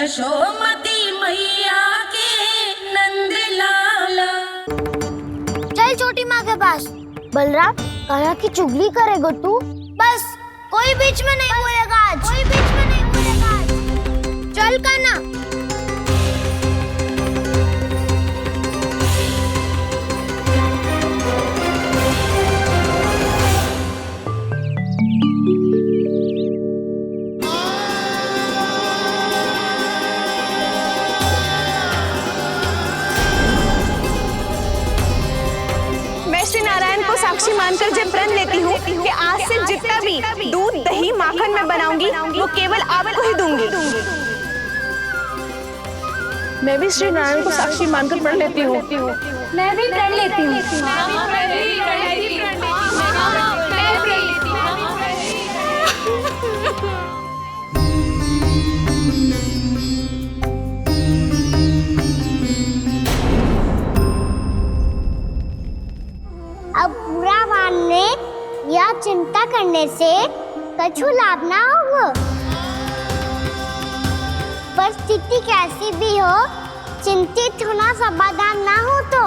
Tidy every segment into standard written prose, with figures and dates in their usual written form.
यशोमती मैया के नंद लाला। चल छोटी माँ के पास। बलराम, कान्हा की चुगली करेगा तू? बस, कोई बीच में नहीं बोलेगा आज। कोई बीच में नहीं बोलेगा आज। चल कान्हा। साक्षी मानकर जब प्रण लेती हूँ कि आज से जितना भी दूध दही माखन मैं बनाऊंगी वो केवल आपको ही दूंगी। मैं भी श्री नारायण को साक्षी मानकर प्रण लेती हूँ। मैं भी प्रण लेती हूँ। अब बुरा मानने या चिंता करने से कछु लाभ ना होगा। परिस्थिति कैसी भी हो, चिंतित होना समाधान ना हो तो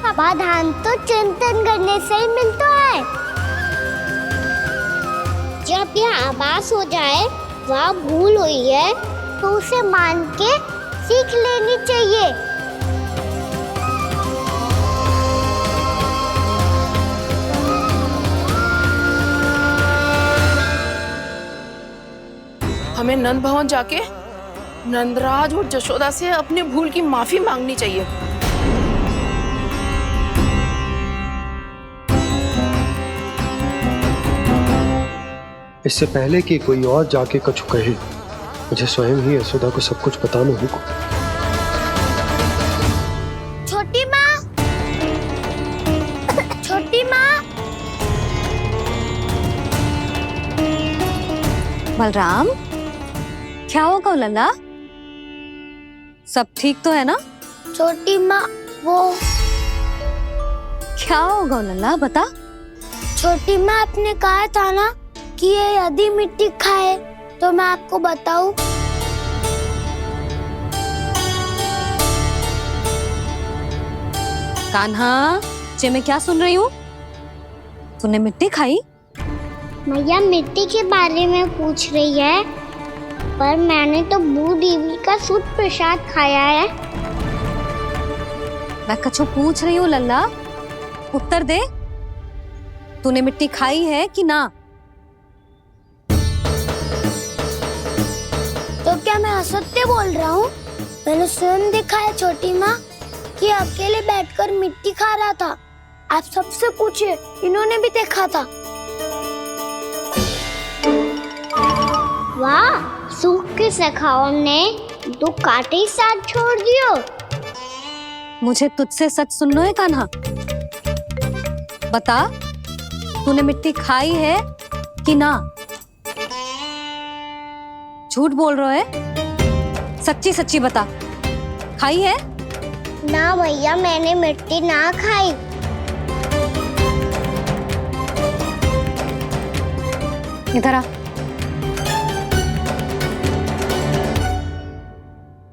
समाधान तो चिंतन करने से ही मिलता है। जब यह आभास हो जाए वह भूल हुई है तो उसे मान के सीख लेनी चाहिए। हमें नंद भवन जाके नंदराज और जशोदा से अपनी भूल की माफी मांगनी चाहिए। इससे पहले कि कोई और जाके कछु कहे, मुझे स्वयं ही यशोदा को सब कुछ बताना होगा। छोटी माँ, छोटी माँ। बलराम, क्या होगा लल्ला? सब ठीक तो है ना? छोटी माँ, वो क्या होगा लल्ला, बता। छोटी माँ, आपने कहा था ना कि ये यदि मिट्टी खाए तो मैं आपको बताऊं। कान्हा, जे मैं क्या सुन रही हूँ? तूने मिट्टी खाई? मैया मिट्टी के बारे में पूछ रही है, पर मैंने तो भू देवी का शुद्ध प्रसाद खाया है। मैं कछु पूछ रही हूँ लल्ला, उत्तर दे। तूने मिट्टी खाई है कि ना? तो क्या मैं असत्य बोल रहा हूँ? मैंने स्वयं देखा है छोटी माँ कि अकेले बैठकर मिट्टी खा रहा था। आप सबसे पूछिए, इन्होंने भी देखा था। वाह, सूख के सखाओं ने दो कांटे ही साथ छोड़ दियो। मुझे तुझसे सच सुनना है कान्हा। बता, तूने मिट्टी खाई है कि ना? झूठ बोल रहा है, सच्ची सच्ची बता, खाई है? ना भैया, मैंने मिट्टी ना खाई। इधर आ।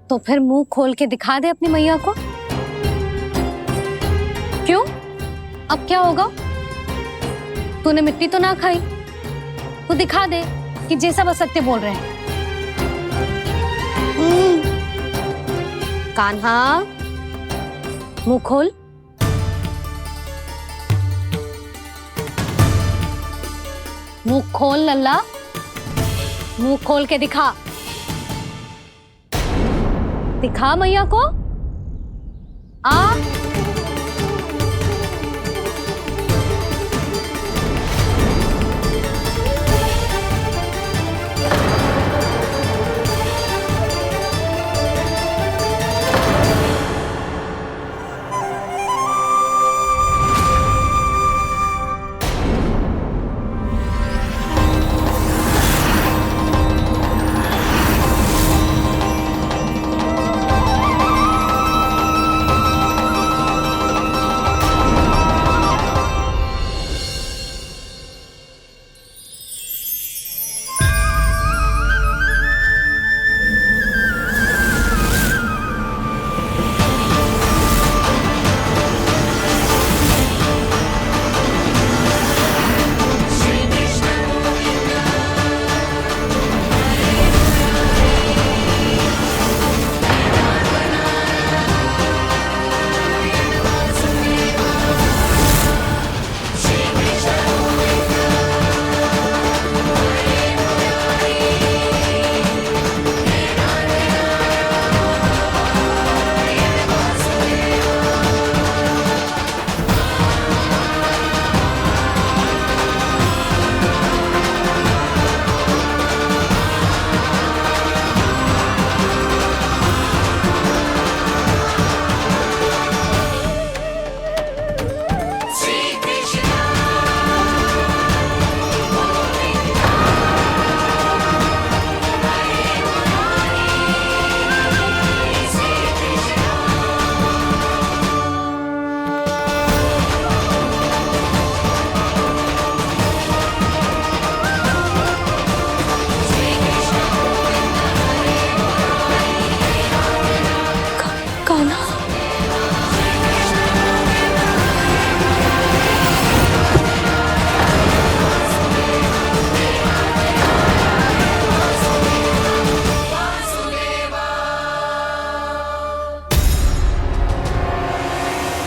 तो फिर मुंह खोल के दिखा दे अपनी मैया को। क्यों? अब क्या होगा? तूने मिट्टी तो ना खाई, तो दिखा दे कि जे सब असत्य बोल रहे हैं। कान्हा, मुंह खोल। मुंह खोल लल्ला, मुंह खोल के दिखा। दिखा मैया को। आ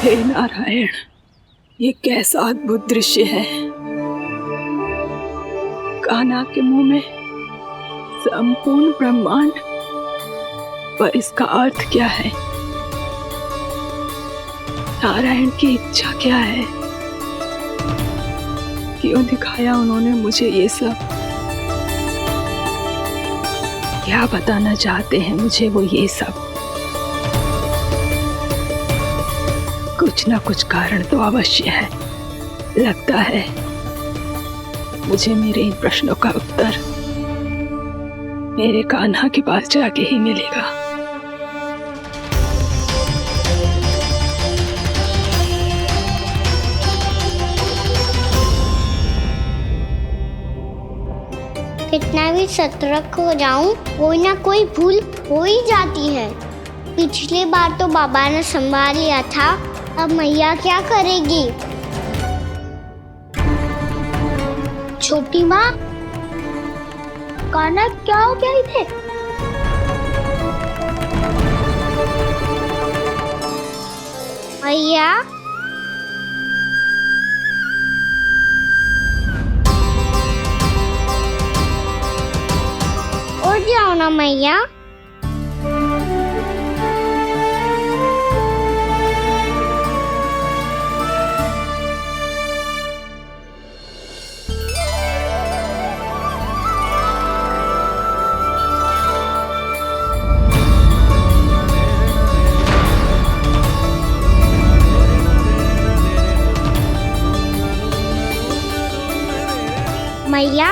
हे नारायण, ये कैसा अद्भुत दृश्य है। कान्हा के मुंह में संपूर्ण ब्रह्मांड, पर इसका अर्थ क्या है? नारायण की इच्छा क्या है? क्यों दिखाया उन्होंने मुझे ये सब? क्या बताना चाहते हैं मुझे वो ये सब? कुछ ना कुछ कारण तो अवश्य है। लगता है मुझे मेरे इन प्रश्नों का उत्तर मेरे कान्हा के पास जाके ही मिलेगा। कितना भी सतर्क हो जाऊं, कोई ना कोई भूल हो ही जाती है। पिछली बार तो बाबा ने संभाल लिया था, अब मैया क्या करेगी? छोटी माँ, कान्हा क्या हो गया इधर? मैया, उठ जाओ ना मैया। मैया,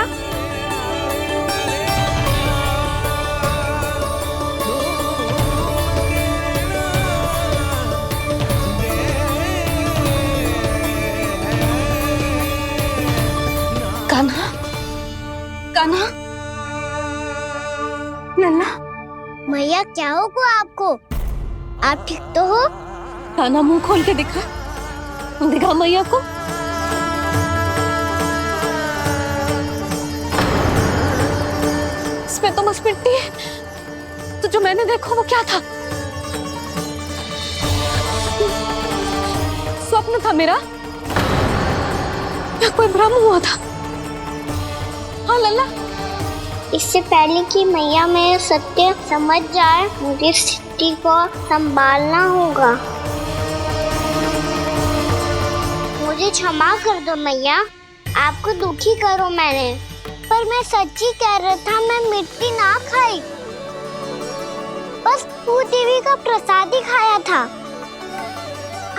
कान्हा, कान्हा, लल्ला, मैया क्या होगा आपको? आप ठीक तो हो? कान्हा मुंह खोल के दिखा, दिखा मैया को। इसमें तो बस मिट्टी है, तो जो मैंने देखा वो क्या था? स्वप्न था मेरा या कोई भ्रम हुआ था? हाँ लल्ला, इससे पहले कि मैया मेरे सत्य समझ जाए, मुझे स्थिति को संभालना होगा। मुझे क्षमा कर दो मैया, आपको दुखी करो मैंने, पर मैं सच्ची कह रहा था, मैं मिट्टी ना खाई, बस भूदेवी का प्रसाद ही खाया था।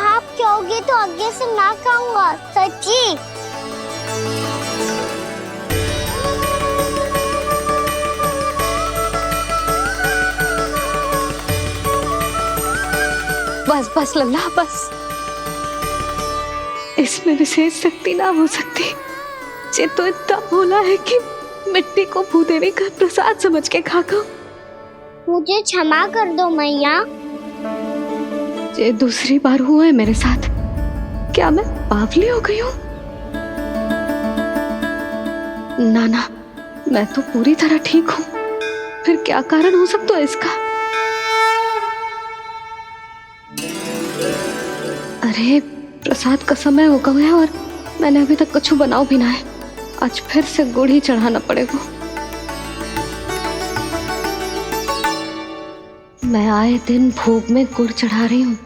आप कहोगे तो आगे से ना खाऊंगा, सच्ची। बस बस लल्ला, बस। इसमें विशेष शक्ति ना हो सकती। ये तो इतना भोला है कि मिट्टी को भूदेवी का प्रसाद समझ के खा गया। मुझे क्षमा कर दो मैया। ये दूसरी बार हुआ है मेरे साथ। क्या मैं बावली हो गई हूँ? ना ना, मैं तो पूरी तरह ठीक हूँ। फिर क्या कारण हो सकता है इसका? अरे प्रसाद का समय हो गया है और मैंने अभी तक कुछ बनाओ भी ना है। आज फिर से गुड़ ही चढ़ाना पड़ेगा। मैं आए दिन भोग में गुड़ चढ़ा रही हूँ,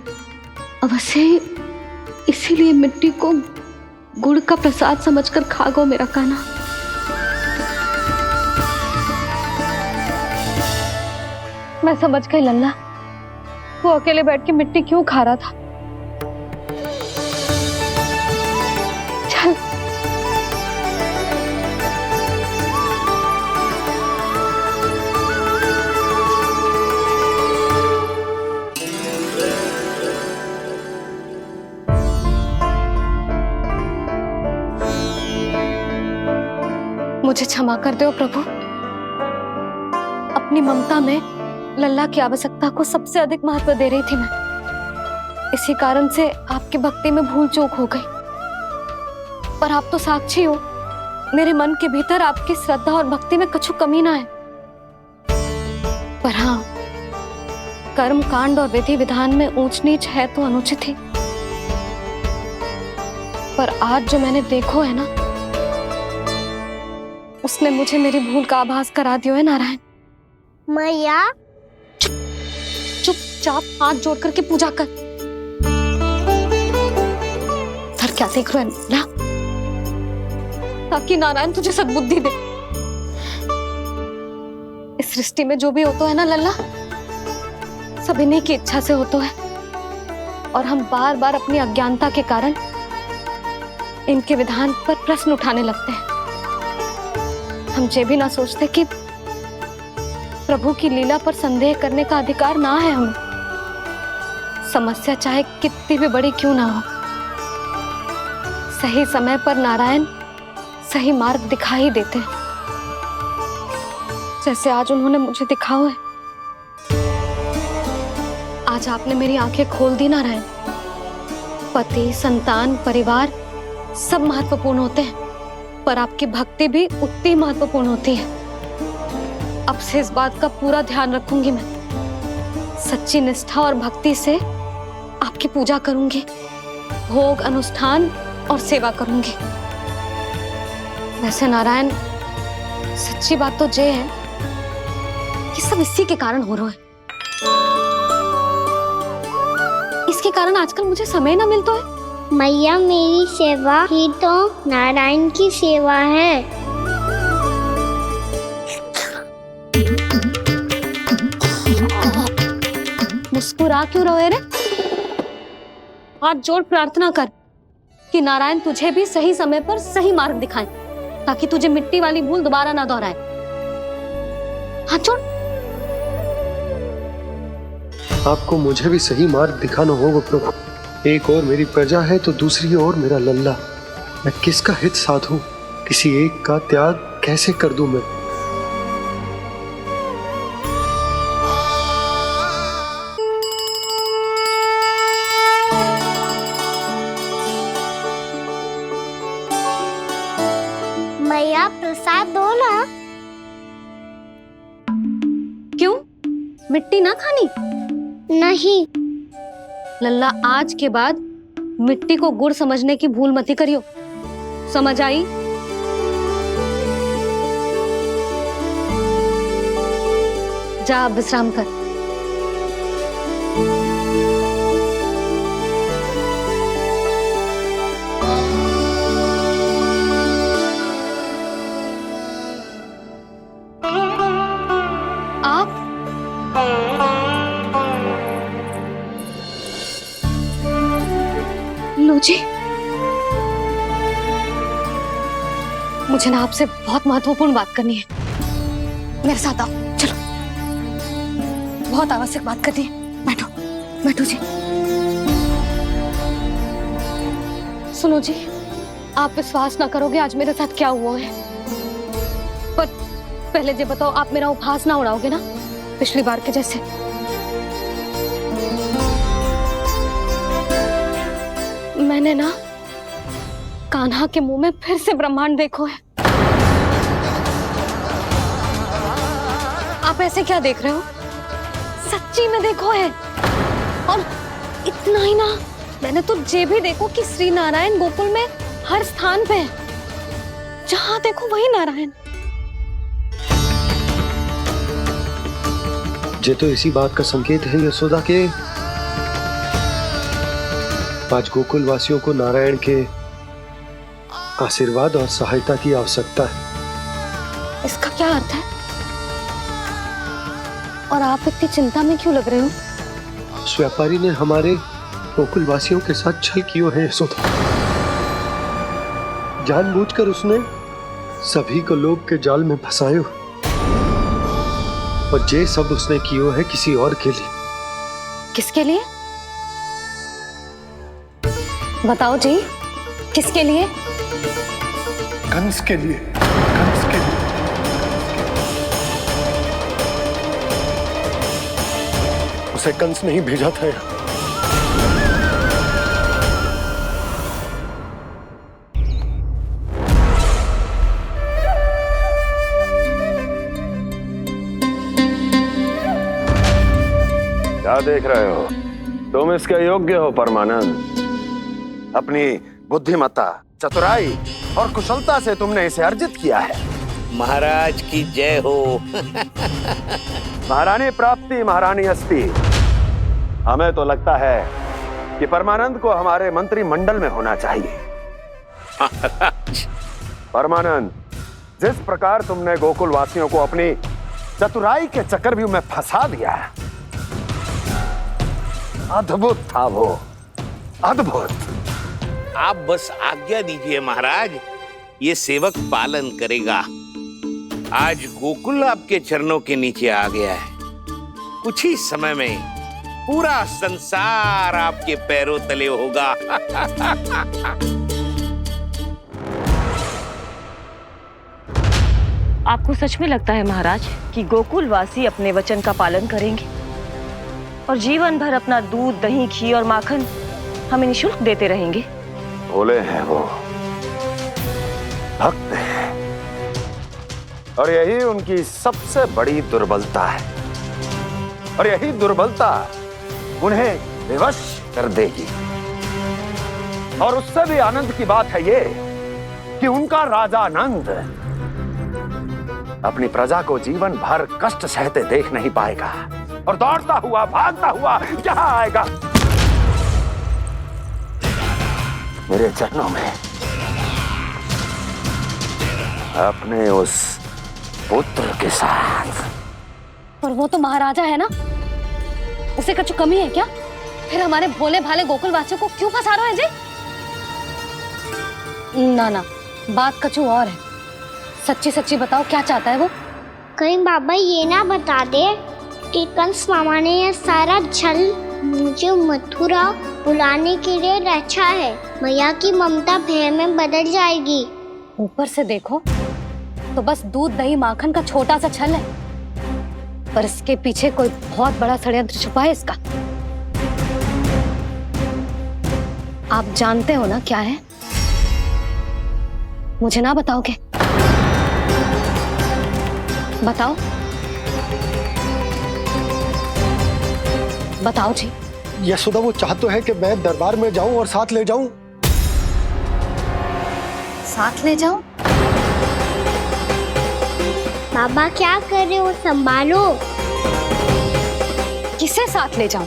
अवश्य इसीलिए मिट्टी को गुड़ का प्रसाद समझकर खा गो मेरा कान्हा। मैं समझ गई लल्ला, वो अकेले बैठ के मिट्टी क्यों खा रहा था। चल मुझे क्षमा कर दो प्रभु। अपनी ममता में लल्ला की आवश्यकता को सबसे अधिक महत्व दे रही थी मैं। इसी कारण से आपकी भक्ति में भूल चूक हो गई। पर आप तो साक्षी हो, मेरे मन के भीतर आपकी श्रद्धा और भक्ति में कुछ कमी ना है। पर हाँ, कर्म कांड और विधि विधान में ऊंच नीच है तो अनुचित ही। पर आज जो मैंने देखो है ना, उसने मुझे मेरी भूल का आभास करा दियो है नारायण। मैया चुपचाप हाथ जोड़ करके पूजा कर। सर क्या देख रहे हो ना, ताकि नारायण तुझे सद्बुद्धि दे। इस सृष्टि में जो भी होता है ना लल्ला, सब इन्हीं की इच्छा से होता है, और हम बार बार अपनी अज्ञानता के कारण इनके विधान पर प्रश्न उठाने लगते हैं। हम ये भी ना सोचते कि प्रभु की लीला पर संदेह करने का अधिकार ना है हमें। समस्या चाहे कितनी भी बड़ी क्यों ना हो, सही समय पर नारायण सही मार्ग दिखा ही देते हैं, जैसे आज उन्होंने मुझे दिखाओ है। आज आपने मेरी आंखें खोल दी नारायण। पति, संतान, परिवार सब महत्वपूर्ण होते हैं, पर आपकी भक्ति भी उतनी महत्वपूर्ण होती है। अब से इस बात का पूरा ध्यान रखूंगी मैं। सच्ची निष्ठा और भक्ति से आपकी पूजा करूंगी, भोग, अनुष्ठान और सेवा करूंगी। वैसे नारायण, सच्ची बात तो ये है कि सब इसी के कारण हो रहा है। इसके कारण आजकल मुझे समय ना मिलता है। मैया, मेरी सेवा ही तो नारायण की सेवा है। मुस्कुरा क्यों रहे रे? हाथ जोड़ प्रार्थना कर कि नारायण तुझे भी सही समय पर सही मार्ग दिखाएं, ताकि तुझे मिट्टी वाली भूल दोबारा ना दोहराए। हाथ जोड़। आपको मुझे भी सही मार्ग दिखाना होगा प्रभु। एक और मेरी प्रजा है तो दूसरी ओर मेरा लल्ला। मैं किसका हित साधूं? किसी एक का त्याग कैसे कर दूं मैं? मैया, प्रसाद दो ना। क्यों? मिट्टी ना खानी? नहीं। लल्ला, आज के बाद मिट्टी को गुड़ समझने की भूल मत करियो। समझ आई? जा अब विश्राम कर। आप लो जी, मुझे ना आपसे बहुत महत्वपूर्ण बात करनी है। मेरे साथ आओ, चलो। बहुत आवश्यक बात करनी है। बैठो, बैठो जी। सुनो जी, आप विश्वास ना करोगे आज मेरे साथ क्या हुआ है। पर पहले ये बताओ, आप मेरा उपहास ना उड़ाओगे ना, पिछली बार के जैसे? मैंने ना कान्हा के मुंह में फिर से ब्रह्मांड देखो है। आप ऐसे क्या देख रहे हो? सच्ची में देखो है। और इतना ही ना, मैंने तो ये भी देखो कि श्री नारायण गोकुल में हर स्थान पे है। जहां देखो वही नारायण। ये तो इसी बात का संकेत है यशोदा के आज गोकुल वासियों को नारायण के आशीर्वाद और सहायता की आवश्यकता है। इसका क्या अर्थ है? और आप इतनी चिंता में क्यों लग रहे हो? उस व्यापारी ने हमारे गोकुल वासियों के साथ छल किया है यशोदा। जानबूझकर उसने सभी को लोभ के जाल में फंसायो, और ये सब उसने किया है किसी और के लिए। किसके लिए? बताओ जी, किसके लिए? कंस के लिए। कंस के लिए। उसे कंस नहीं भेजा था यहाँ। क्या देख रहे हो? तुम इसके योग्य हो परमानंद। अपनी बुद्धिमत्ता, चतुराई और कुशलता से तुमने इसे अर्जित किया है। महाराज की जय हो। महारानी प्राप्ति महारानी अस्ति। हमें तो लगता है कि परमानंद को हमारे मंत्रिमंडल में होना चाहिए। परमानंद, जिस प्रकार तुमने गोकुल वासियों को अपनी चतुराई के चक्रव्यूह में फंसा दिया, अद्भुत था वो, अद्भुत। आप बस आज्ञा दीजिए महाराज, ये सेवक पालन करेगा। आज गोकुल आपके चरणों के नीचे आ गया है। कुछ ही समय में पूरा संसार आपके पैरों तले होगा। आपको सच में लगता है महाराज कि गोकुलवासी अपने वचन का पालन करेंगे और जीवन भर अपना दूध, दही, घी और माखन हमें निःशुल्क देते रहेंगे? भोले हैं वो, भक्त हैं, और यही उनकी सबसे बड़ी दुर्बलता है। और यही दुर्बलता उन्हें विवश कर देगी। और उससे भी आनंद की बात है ये कि उनका राजा आनंद अपनी प्रजा को जीवन भर कष्ट सहते देख नहीं पाएगा और दौड़ता हुआ, भागता हुआ यहां आएगा मेरे चरणों में, अपने उस पुत्र के साथ। पर वो तो महाराजा है ना, उसे कुछ कमी है क्या? फिर हमारे भोले भाले गोकुल वासियों को क्यों फंसा रहे हैं जी? ना ना, बात कछु और है। सच्ची सच्ची बताओ, क्या चाहता है वो? कहीं बाबा ये ना बता दे कि कंस मामा ने ये सारा छल मुझे मथुरा बुलाने के लिए रचा है। मैया की ममता भय में बदल जाएगी। ऊपर से देखो तो बस दूध, दही, माखन का छोटा सा छल है, पर इसके पीछे कोई बहुत बड़ा षड्यंत्र छुपा है इसका। आप जानते हो ना क्या है? मुझे ना बताओगे? बताओ, बताओ जी। यशोदा, वो चाहते है कि मैं दरबार में जाऊं और साथ ले जाऊं। साथ ले जाऊं? बाबा क्या कर रहे हो, संभालो। किसे साथ ले जाऊं?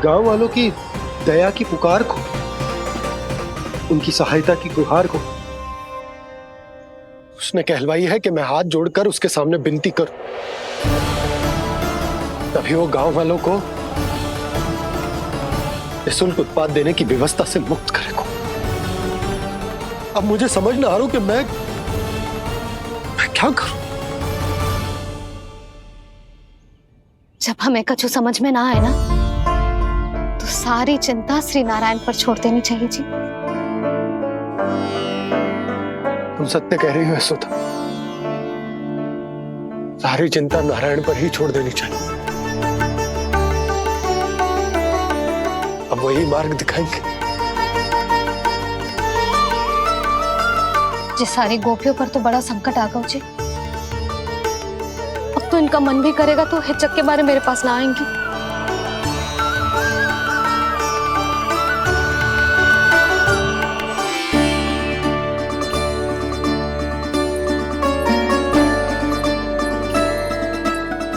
गांव वालों की दया की पुकार को, उनकी सहायता की गुहार को। उसने कहलवाई है कि मैं हाथ जोड़कर उसके सामने विनती करूं, तभी वो गांव वालों को निःशुल्क उत्पाद देने की व्यवस्था से मुक्त करेगा। अब मुझे समझ ना आ रहा कि मैं क्या करूं। जब हमें कछु समझ में ना आए ना, तो सारी चिंता श्री नारायण पर छोड़ देनी चाहिए जी। तुम सत्य कह रही हो यशोदा, सारी चिंता नारायण पर ही छोड़ देनी चाहिए। अब वही मार्ग दिखाएंगे। जिस सारी गोपियों पर तो बड़ा संकट आ गया जी। अब तो इनका मन भी करेगा तो हिचक के बारे मेरे पास ना आएंगी।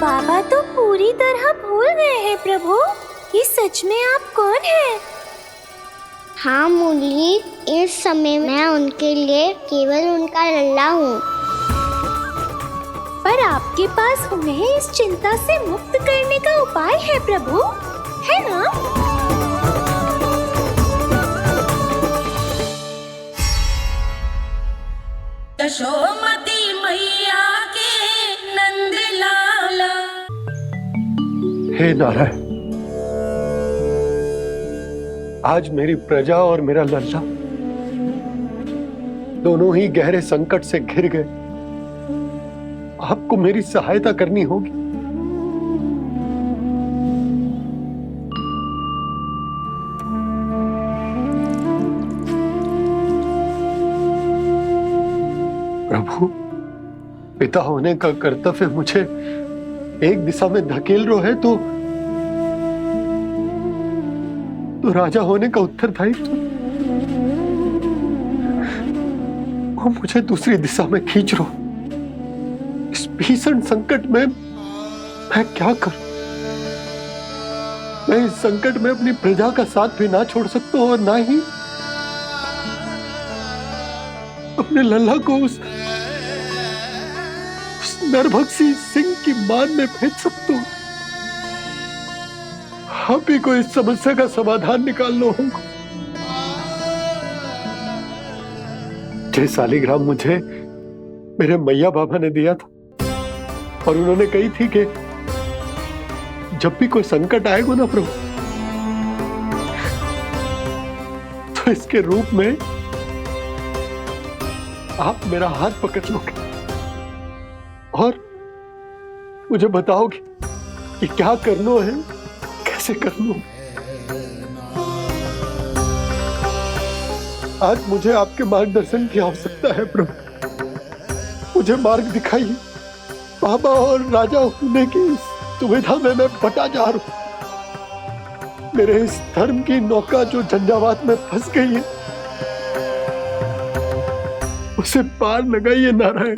बाबा तो पूरी तरह भूल गए हैं प्रभु, ये सच में आप कौन हैं? हाँ मुरली, इस समय मैं उनके लिए केवल उनका लल्ला हूँ। पर आपके पास उन्हें इस चिंता से मुक्त करने का उपाय है प्रभु, है ना? यशोमती मैया के नंद लाला। हे नारायण, आज मेरी प्रजा और मेरा लल्ला दोनों ही गहरे संकट से घिर गए। आपको मेरी सहायता करनी होगी। प्रभु, पिता होने का कर्तव्य मुझे एक दिशा में धकेल रहे है तो तो राजा होने का उत्तरदायित्व वो मुझे दूसरी दिशा में खींच रहा। इस भीषण संकट में मैं क्या करूं? मैं इस संकट में अपनी प्रजा का साथ भी ना छोड़ सकता हूं और ना ही अपने लल्ला को उस नरभक्षी सिंह की मान में भेज सकता हूं। आप ही को इस समस्या का समाधान निकालना होगा। जय शालिग्राम मुझे मेरे मैया बाबा ने दिया था और उन्होंने कही थी कि जब भी कोई संकट आएगा ना प्रभु, तो इसके रूप में आप मेरा हाथ पकड़ लोगे और मुझे बताओगे कि क्या करना है, कैसे करना है। आज मुझे आपके मार्गदर्शन की आवश्यकता है प्रभु। मुझे मार्ग दिखाइए। बाबा और राजा होने की सुविधा में मैं बटा जा रहा हूं। मेरे इस धर्म की नौका जो झंझावात में फंस गई है, उसे पार लगाइए नारायण।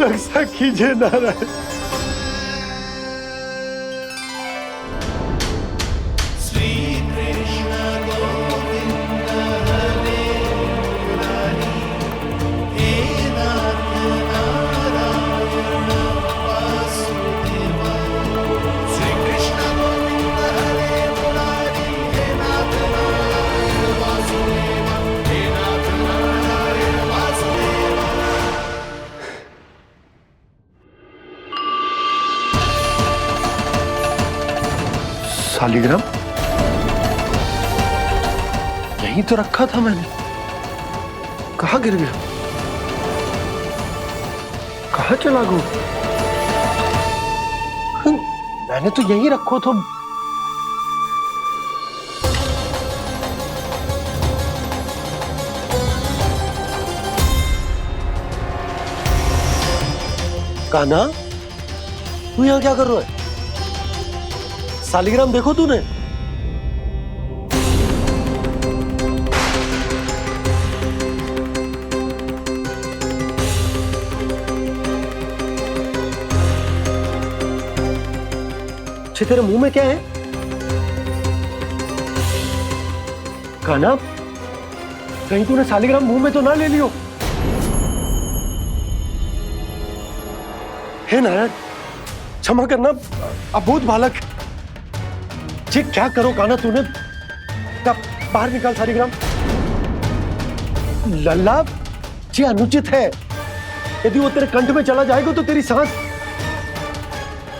रक्षा कीजिए नारायण। शालिग्राम यहीं तो रखा था मैंने। कहाँ गिर गया? कहाँ चला गया? मैंने तो यहीं रखो था। कान्हा, तू यहाँ क्या कर रहा है? शालिग्राम देखो तूने? अच्छे, तेरे मुंह में क्या है? कान्हा, कहीं तूने शालिग्राम मुंह में तो ना ले लियो? हे नारायण, क्षमा करना, अबोध बालक। जी क्या करो कान्हा तूने? बाहर निकाल शालिग्राम। लल्ला, जी अनुचित है। यदि वो तेरे कंठ में चला जाएगा तो तेरी सांस।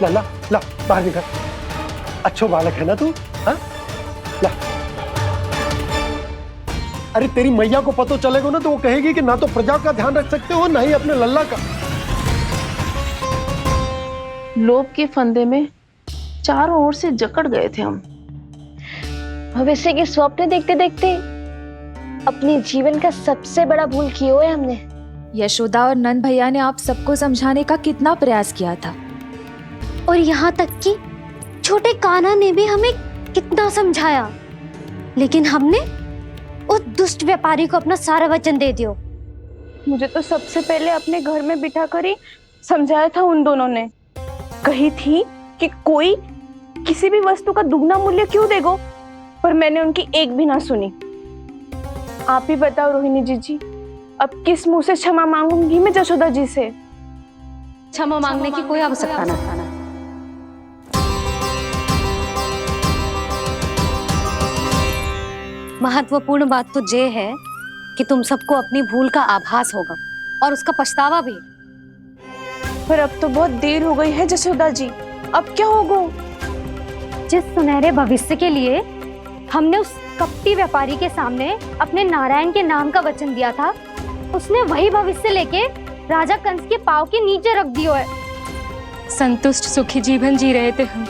लल्ला, ला बाहर निकाल। अच्छो बालक है ना तू? हाँ, ला। अरे तेरी मैया को पता चलेगा ना तो वो कहेगी कि ना तो प्रजा का ध्यान रख सकते हो ना ही अपने लल्ला का। लोभ के फंदे में चारों ओर से जकड़ गए थे हम। भविष्य के स्वप्न देखते देखते अपने जीवन का सबसे बड़ा भूल किया है हमने। यशोदा और नंद भैया ने आप सबको समझाने का कितना प्रयास किया था, और यहाँ तक कि छोटे कान्हा ने भी हमें कितना समझाया, लेकिन हमने उस दुष्ट व्यापारी को अपना सारा वचन दे दिया। मुझे तो सबसे पहले अपने घर में बिठा कर ही समझाया था उन दोनों ने। कही थी कि कोई किसी भी वस्तु का दुगना मूल्य क्यों देगा, पर मैंने उनकी एक भी ना सुनी। आप ही बताओ रोहिणी जी, अब किस मुंह से क्षमा मांगूंगी मैं जशोदा जी से? क्षमा मांगने की कोई आवश्यकता ना था। महत्वपूर्ण बात तो ये है कि तुम सबको अपनी भूल का आभास होगा और उसका पछतावा भी। पर अब तो बहुत देर हो गई है जशोदा जी, अब क्या होगा? जिस सुनहरे भविष्य के लिए हमने उस कपटी व्यापारी के सामने अपने नारायण के नाम का वचन दिया था, उसने वही भविष्य लेके राजा कंस के पांव के नीचे रख दिया है। संतुष्ट सुखी जीवन जी रहे थे हम।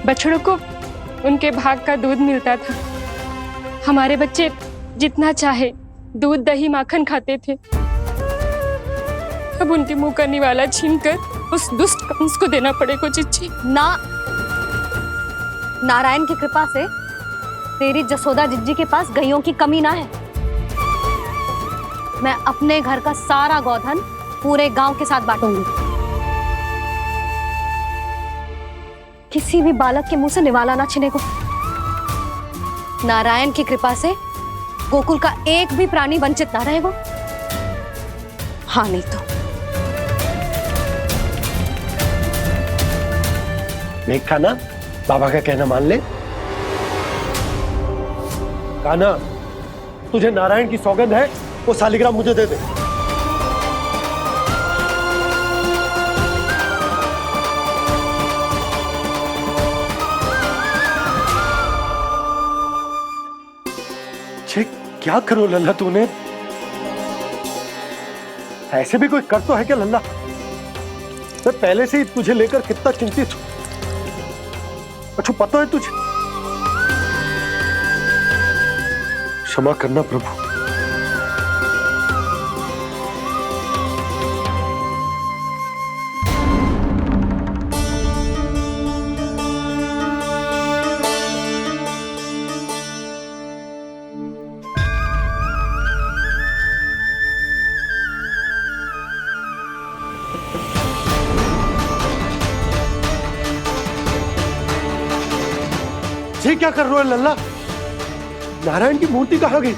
बछड़ों को उनके भाग का दूध मिलता था। हमारे बच्चे जितना चाहे दूध दही माखन खाते थे। अब उनके मुंह का निवाला छीनकर उस दुष्ट कंस को देना पड़ेगा। चिच्ची ना, नारायण की कृपा से तेरी जसोदा जिज्जी के पास गैयों की कमी ना है। मैं अपने घर का सारा गोधन पूरे गांव के साथ बांटूंगी। किसी भी बालक के मुंह से निवाला ना छिने को। नारायण की कृपा से गोकुल का एक भी प्राणी वंचित ना रहेगा। हाँ नहीं तो देख कान्हा, बाबा का कहना मान ले। कान्हा, तुझे नारायण की सौगंध है, वो शालिग्राम मुझे दे दे। क्या करो लल्ला तूने? ऐसे भी कोई कर तो है क्या लल्ला? मैं पहले से ही तुझे लेकर कितना चिंतित हूं। अच्छा पता है तुझे? क्षमा करना प्रभु। ये क्या कर रहे हो लल्ला? नारायण की मूर्ति कहाँ गई?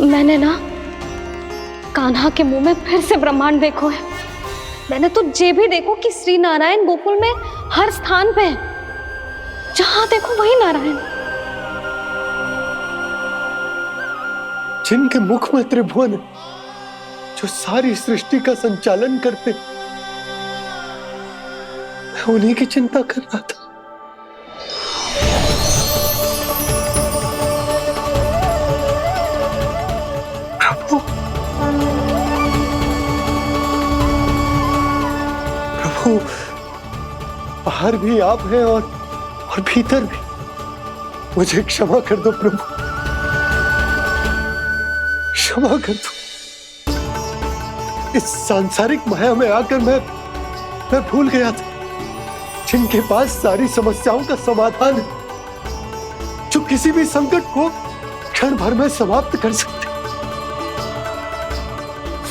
मैंने ना कान्हा के मुंह में फिर से ब्रह्मांड देखो है। मैंने तो ये भी देखो कि श्री नारायण गोकुल में हर स्थान पे है। जहां देखो वही नारायण। जिनके मुख में त्रिभुवन है, जो सारी सृष्टि का संचालन करते, मैं उन्हीं की चिंता कर रहा था। प्रभु, बाहर भी आप हैं और भीतर भी। मुझे क्षमा कर दो प्रभु, क्षमा कर दो। इस सांसारिक माया में आकर मैं भूल गया था, जिनके पास सारी समस्याओं का समाधान है, जो किसी भी संकट को क्षण भर में समाप्त कर सकते,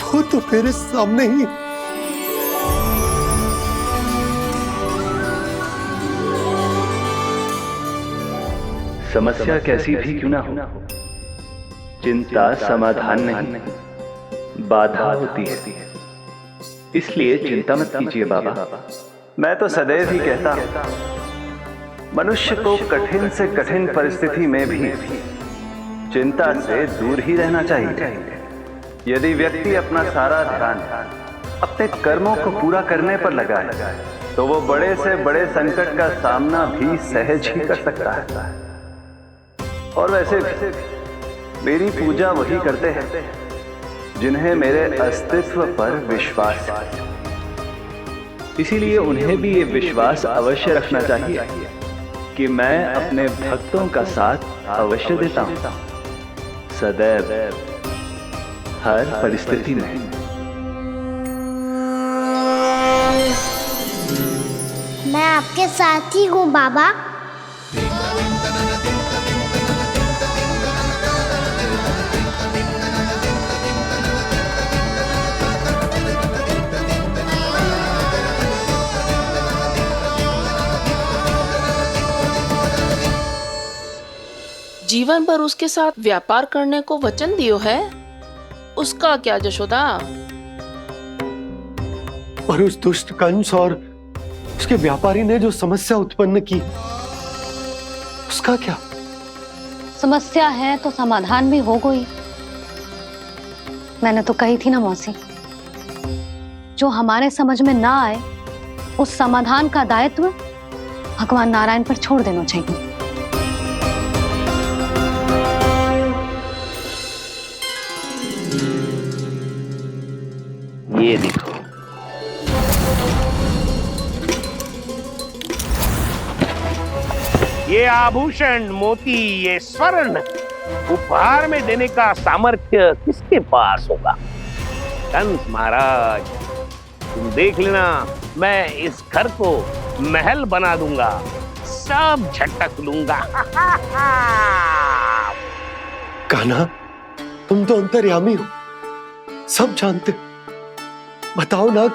वो तो मेरे सामने ही। समस्या कैसी भी क्यों ना हो, चिंता समाधान नहीं, बाधा होती है। इसलिए चिंता मत कीजिए बाबा। मैं तो सदैव ही कहता हूं, मनुष्य को कठिन से कठिन परिस्थिति में भी चिंता से दूर ही रहना चाहिए। यदि व्यक्ति अपना सारा ध्यान अपने कर्मों को पूरा करने पर लगाए, तो वो बड़े से बड़े संकट का सामना भी सहज ही कर सकता है। और वैसे भी मेरी पूजा वही करते हैं जिन्हें मेरे अस्तित्व पर विश्वास है। इसीलिए उन्हें भी ये विश्वास अवश्य रखना चाहिए कि मैं अपने भक्तों का साथ अवश्य देता हूं, सदैव, हर परिस्थिति में। मैं आपके साथ ही हूँ बाबा। जीवन भर उसके साथ व्यापार करने को वचन दियो है, उसका क्या यशोदा? और उस दुष्ट कंस और उसके व्यापारी ने जो समस्या उत्पन्न की, उसका क्या? समस्या है तो समाधान भी हो गई। मैंने तो कही थी ना मौसी, जो हमारे समझ में ना आए उस समाधान का दायित्व भगवान नारायण पर छोड़ देना चाहिए। ये देखो, ये आभूषण, मोती, ये स्वर्ण उपहार में देने का सामर्थ्य किसके पास होगा? कंस महाराज, तुम देख लेना, मैं इस घर को महल बना दूंगा, सब झटक लूंगा। कान्हा, तुम तो अंतर्यामी हो, सब जानते। बताओ ना,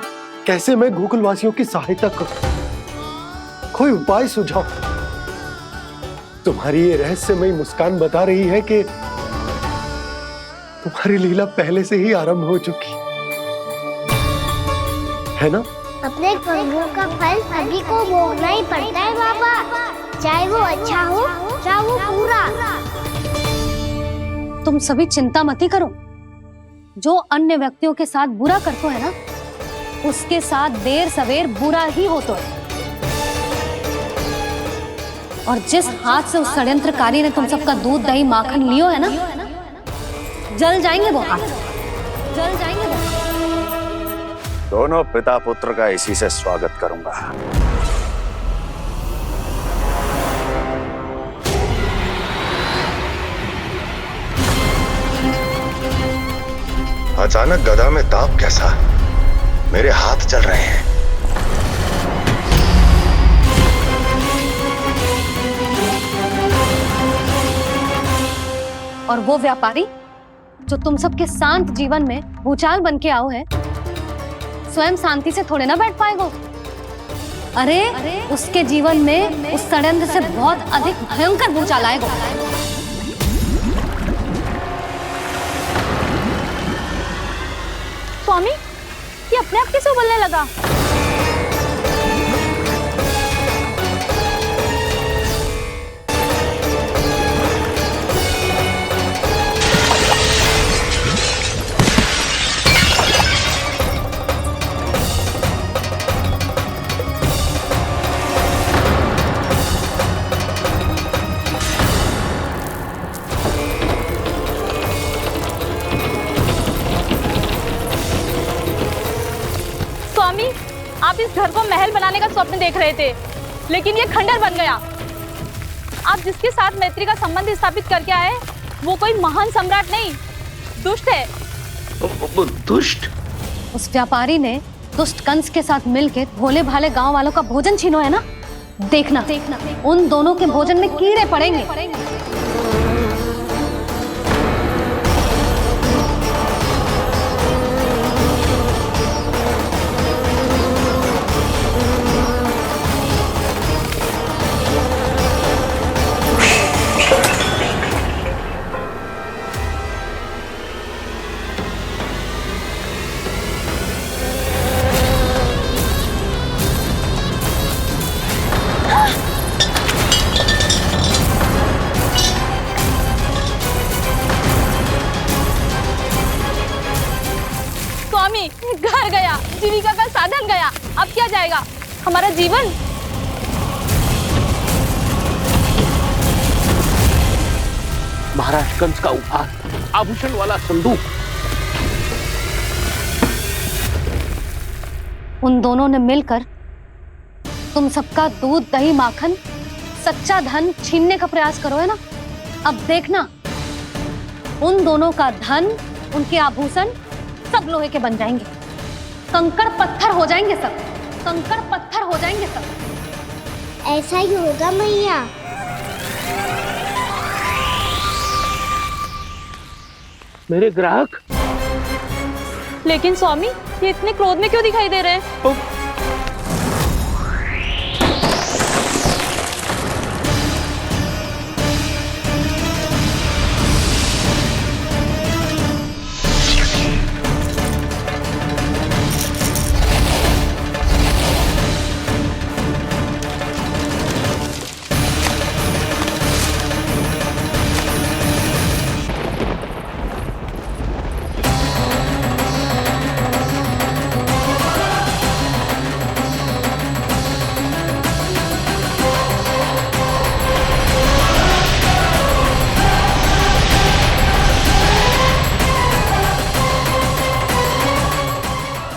कैसे मैं गोकुलवासियों की सहायता करूं? कोई उपाय सुझाओ। तुम्हारी ये रहस्यमयी मुस्कान बता रही है कि तुम्हारी लीला पहले से ही आरंभ हो चुकी है ना? अपने कर्मों का फल सभी को भोगना ही पड़ता है बाबा, चाहे वो अच्छा हो चाहे वो बुरा। तुम सभी चिंता मत करो। जो अन्य व्यक्तियों के साथ बुरा करते है ना, उसके साथ देर सवेर बुरा ही होता है। और जिस हाथ से उस षड्यंत्रकारी ने तुम सबका दूध दही माखन लियो है ना, जल जाएंगे वो हाथ, जल जाएंगे वो। दोनों पिता पुत्र का इसी से स्वागत करूंगा। अचानक गदा में ताप कैसा? मेरे हाथ चल रहे हैं। और वो व्यापारी जो तुम सबके शांत जीवन में भूचाल बन के आओ है, स्वयं शांति से थोड़े ना बैठ पाएगा। अरे उसके जीवन में उस षड्यंत्र से बहुत अधिक भयंकर भूचाल आएगा। स्वामी, ये अपने आप कैसे उबलने लगा? स्वामी, आप इस घर को महल बनाने का स्वप्न देख रहे थे, लेकिन ये खंडर बन गया। आप जिसके साथ मैत्री का संबंध स्थापित करके आए, वो कोई महान सम्राट नहीं, दुष्ट है। दुष्ट? उस व्यापारी ने दुष्ट कंस के साथ मिलकर भोले भाले गांव वालों का भोजन छीनो है ना, देखना उन दोनों के भोजन में कीड़े पड़ेंगे। स्वामी, घर गया, जीविका का साधन गया, अब क्या जाएगा हमारा जीवन? महाराज कंस का उपहार, आभूषण वाला संदूक। उन दोनों ने मिलकर तुम सबका दूध दही माखन सच्चा धन छीनने का प्रयास करो है ना। अब देखना, उन दोनों का धन, उनके आभूषण सब लोहे के बन जाएंगे, कंकड़ पत्थर हो जाएंगे सब, कंकड़ पत्थर हो जाएंगे सब। ऐसा ही होगा मैया। मेरे ग्राहक? लेकिन स्वामी, ये इतने क्रोध में क्यों दिखाई दे रहे हैं?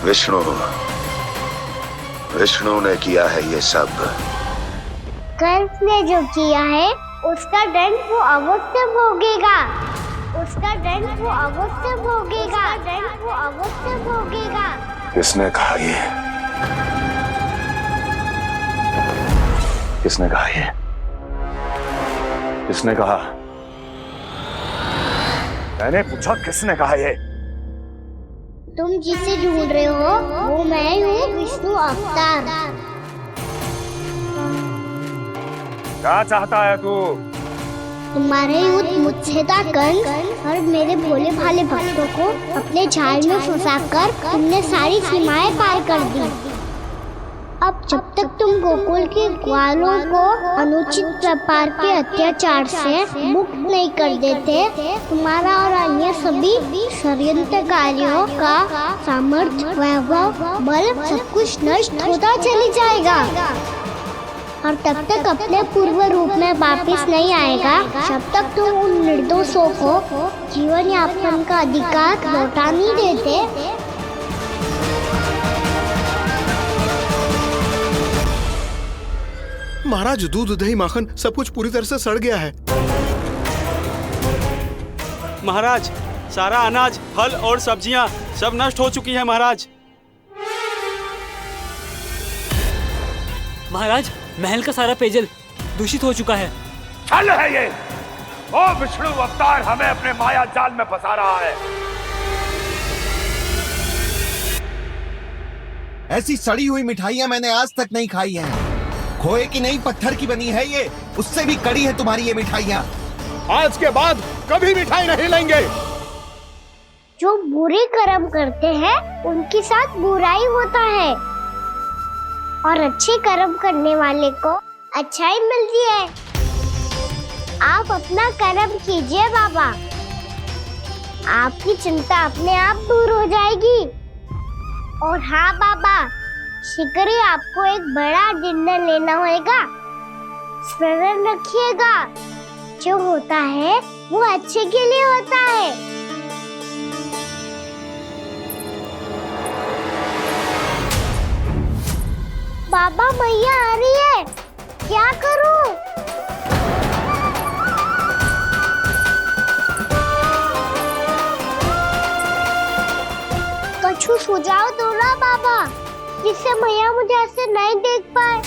विष्णु विष्णु ने किया है ये सब। कंस ने जो किया है उसका दंड वो अवश्य भोगेगा। उसका दंड वो अवश्य भोगेगा। दंड वो अवश्य भोगेगा। किसने कहा ये? किसने कहा ये? किसने कहा? मैंने पूछा किसने कहा ये? तुम जिसे ढूंढ रहे हो वो मैं हूँ, विष्णु अवतार। क्या चाहता है तू? तुम्हारे युद्ध मुझसे था कंस, और मेरे भोले भाले भक्तों को अपने जाल में फंसाकर तुमने सारी सीमाएं पार कर दी। अब जब तक तुम गोकुल के ग्वालों को अनुचित प्रकार के अत्याचार से मुक्त नहीं कर देते, तुम्हारा और अन्य सभी षड्यंत्रकारियों का सामर्थ्य, वैभव, बल सब कुछ नष्ट होता चली जाएगा। और तब तक अपने पूर्व रूप में वापस नहीं आएगा जब तक तुम उन निर्दोषों को जीवन यापन का अधिकार लौटा नहीं देते। महाराज, दूध, दही, माखन सब कुछ पूरी तरह से सड़ गया है। महाराज, सारा अनाज, फल और सब्जियां सब नष्ट हो चुकी हैं महाराज। महाराज, महल का सारा पेयजल दूषित हो चुका है। छल है ये। ओ विष्णु अवतार हमें अपने माया जाल में फंसा रहा है। ऐसी सड़ी हुई मिठाइयां मैंने आज तक नहीं खाई हैं। खोए की नहीं, पत्थर की बनी है ये, उससे भी कड़ी है तुम्हारी ये मिठाइयां। आज के बाद कभी मिठाई नहीं लेंगे। जो बुरे कर्म करते हैं उनके साथ बुराई होता है, और अच्छे कर्म करने वाले को अच्छाई मिलती है। आप अपना कर्म कीजिए बाबा, आपकी चिंता अपने आप दूर हो जाएगी। और हाँ बाबा, शीघ्र ही आपको एक बड़ा निर्णय लेना होगा। स्मरण रखिएगा, जो होता है वो अच्छे के लिए होता है। बाबा, मैया आ रही है, क्या करूं? कुछ सुझाव दो ना बाबा, जिससे मैया मुझे ऐसे नहीं देख पाए।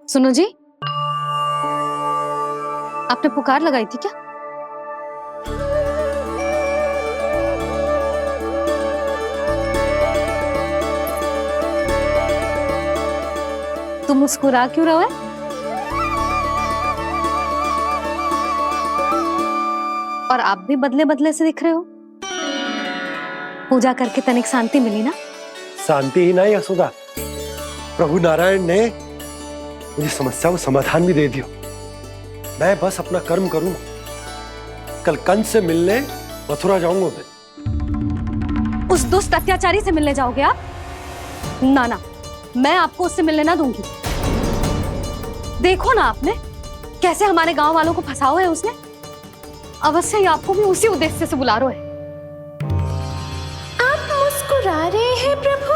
सुनो जी, आपने पुकार लगाई थी क्या? तुम मुस्कुरा क्यों रहे हो? और आप भी बदले बदले से दिख रहे हो। पूजा करके तनिक शांति मिली ना? शांति ही नहीं यशोदा, प्रभु नारायण ने मुझे समस्या को समाधान भी दे दिया। मैं बस अपना कर्म करूंगा। कल कंस से मिलने मथुरा जाऊंगा मैं। उस दुष्ट अत्याचारी से मिलने जाओगे आप? ना ना, मैं आपको उससे मिलने ना दूंगी। देखो ना आपने कैसे हमारे गांव वालों को फंसाओ है उसने। अवश्य ही आपको भी उसी उद्देश्य से बुला रहा है। आप मुस्कुरा रहे हैं प्रभु?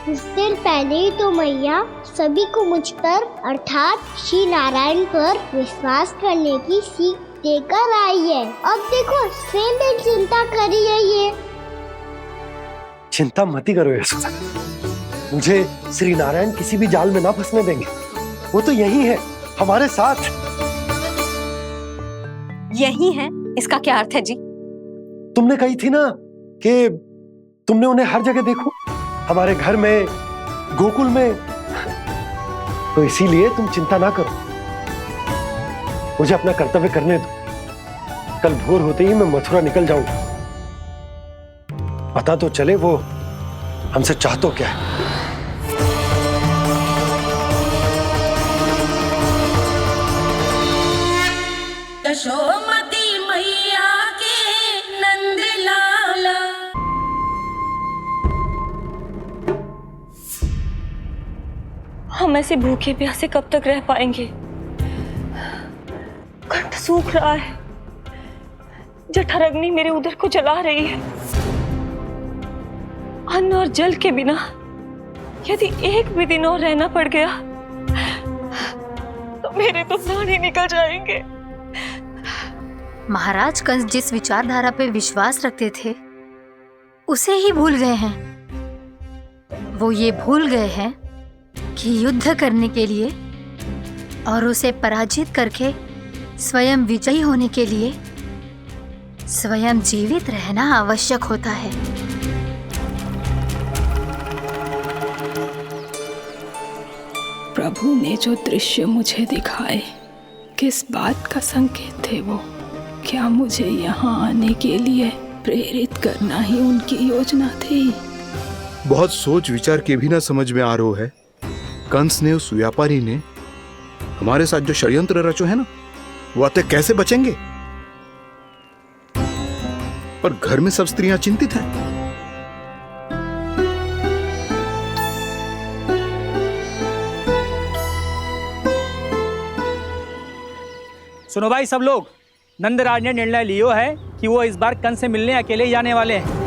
कुछ देर पहले ही तो मैया सभी को मुझ पर अर्थात श्री नारायण पर विश्वास करने की सीख देकर आई है। अब देखो स्वयं चिंता करी है ये। चिंता मत करो यशोदा, मुझे श्री नारायण किसी भी जाल में ना फंसने देंगे। वो तो यही है हमारे साथ। यही है, इसका क्या अर्थ है जी? तुमने कही थी ना कि तुमने उन्हें हर जगह देखो, हमारे घर में, गोकुल में। तो इसीलिए तुम चिंता ना करो, मुझे अपना कर्तव्य करने दो। कल भोर होते ही मैं मथुरा निकल जाऊंगा। पता तो चले वो हमसे चाहतो क्या है। यशोमती मैया के नंद लाला। हम ऐसे भूखे प्यासे कब तक रह पाएंगे? कंठ सूख रहा है, जठराग्नि मेरे उदर को जला रही है। अन्न और जल के बिना यदि एक भी दिन और रहना पड़ गया तो मेरे तो प्राण ही निकल जाएंगे। महाराज कंस जिस विचारधारा पे विश्वास रखते थे उसे ही भूल गए हैं। वो ये भूल गए हैं कि युद्ध करने के लिए और उसे पराजित करके स्वयं विजयी होने के लिए स्वयं जीवित रहना आवश्यक होता है। प्रभु ने जो दृश्य मुझे दिखाए, किस बात का संकेत थे वो? क्या मुझे यहाँ आने के लिए प्रेरित करना ही उनकी योजना थी? बहुत सोच विचार के भी ना समझ में आ रहा है। कंस ने, उस व्यापारी ने हमारे साथ जो षड्यंत्र रचो है ना, वो आते कैसे बचेंगे? पर घर में सब स्त्रियां चिंतित हैं। सुनो भाई सब लोग, नंदराज ने निर्णय लियो है कि वो इस बार कंस से मिलने अकेले ही आने वाले हैं।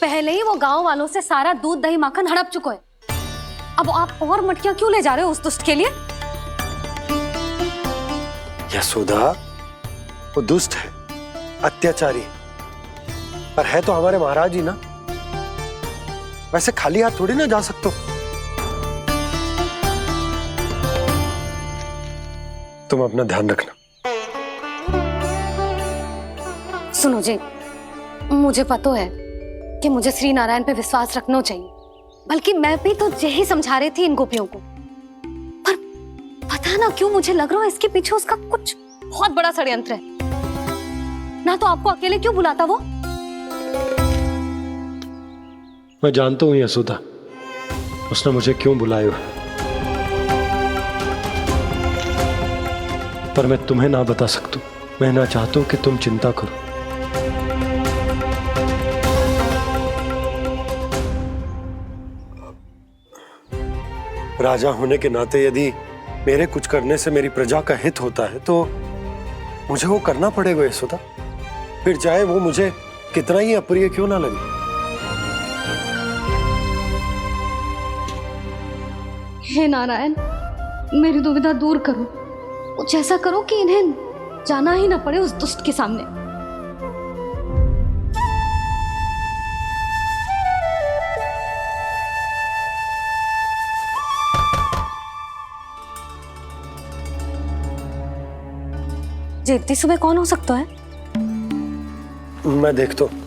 पहले ही वो गांव वालों से सारा दूध दही माखन हड़प चुके हैं। अब आप और मटकियां क्यों ले जा रहे हो उस दुष्ट के लिए? यशोदा, वो दुष्ट है, अत्याचारी, पर है तो हमारे महाराज ही ना। वैसे खाली हाथ थोड़ी ना जा सकते। तुम अपना ध्यान रखना। सुनो जी, मुझे पता है कि मुझे श्री नारायण पे विश्वास रखना चाहिए, बल्कि मैं भी तो यही समझा रही थी इन गोपियों को। पर पता ना क्यों मुझे लग रहा है इसके पीछे उसका कुछ बहुत बड़ा षड्यंत्र है। ना तो आपको अकेले क्यों बुलाता वो? मैं जानता हूं यशोदा, उसने मुझे क्यों बुलाया, पर मैं तुम्हें ना बता सकता। मैं ना चाहता हूं कि तुम चिंता करो। राजा होने के नाते यदि मेरे कुछ करने से मेरी प्रजा का हित होता है तो मुझे वो करना पड़ेगा यशोदा, फिर चाहे वो मुझे कितना ही अप्रिय क्यों ना लगे। हे नारायण, मेरी दुविधा दूर करो। कुछ ऐसा करो कि इन्हें जाना ही ना पड़े उस दुष्ट के सामने। जी इतनी सुबह कौन हो सकता है? मैं देखता हूं।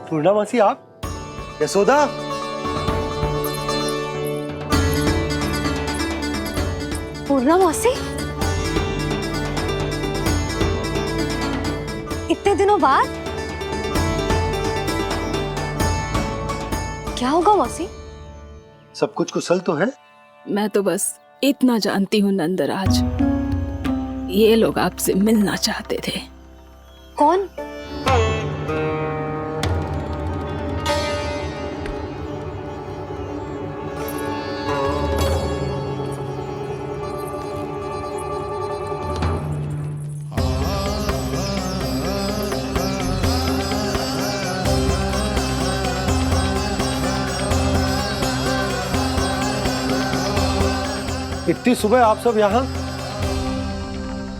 पूर्णामासी, आप? यशोदा, पूर्णामासी, इतने दिनों बाद? क्या होगा मौसी? सब कुछ कुशल तो है? मैं तो बस इतना जानती हूँ नंदराज, ये लोग आपसे मिलना चाहते थे। कौन? इतनी सुबह आप सब यहाँ?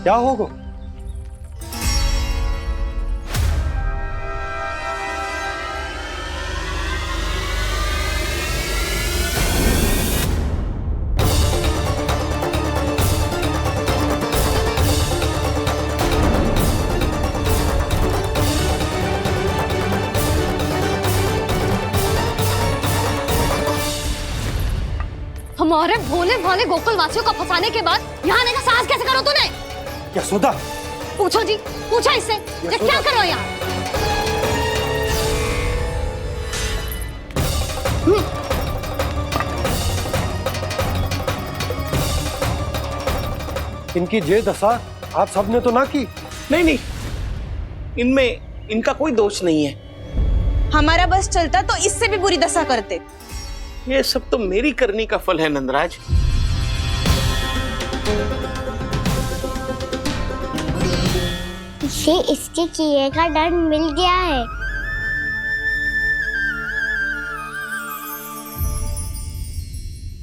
क्या होगा? हमारे भोले भाले गोकुल वासियों को फंसाने के बाद यहाँ आने का साहस कैसे करो तूने? यशोदा, पूछो जी, पूछो इससे, ये क्या करो यहाँ? इनकी ये दशा आप सबने तो ना की? नहीं नहीं, इनमें इनका कोई दोष नहीं है। हमारा बस चलता तो इससे भी बुरी दशा करते। ये सब तो मेरी करनी का फल है नंदराज। इसे इसके किए का दंड मिल गया है।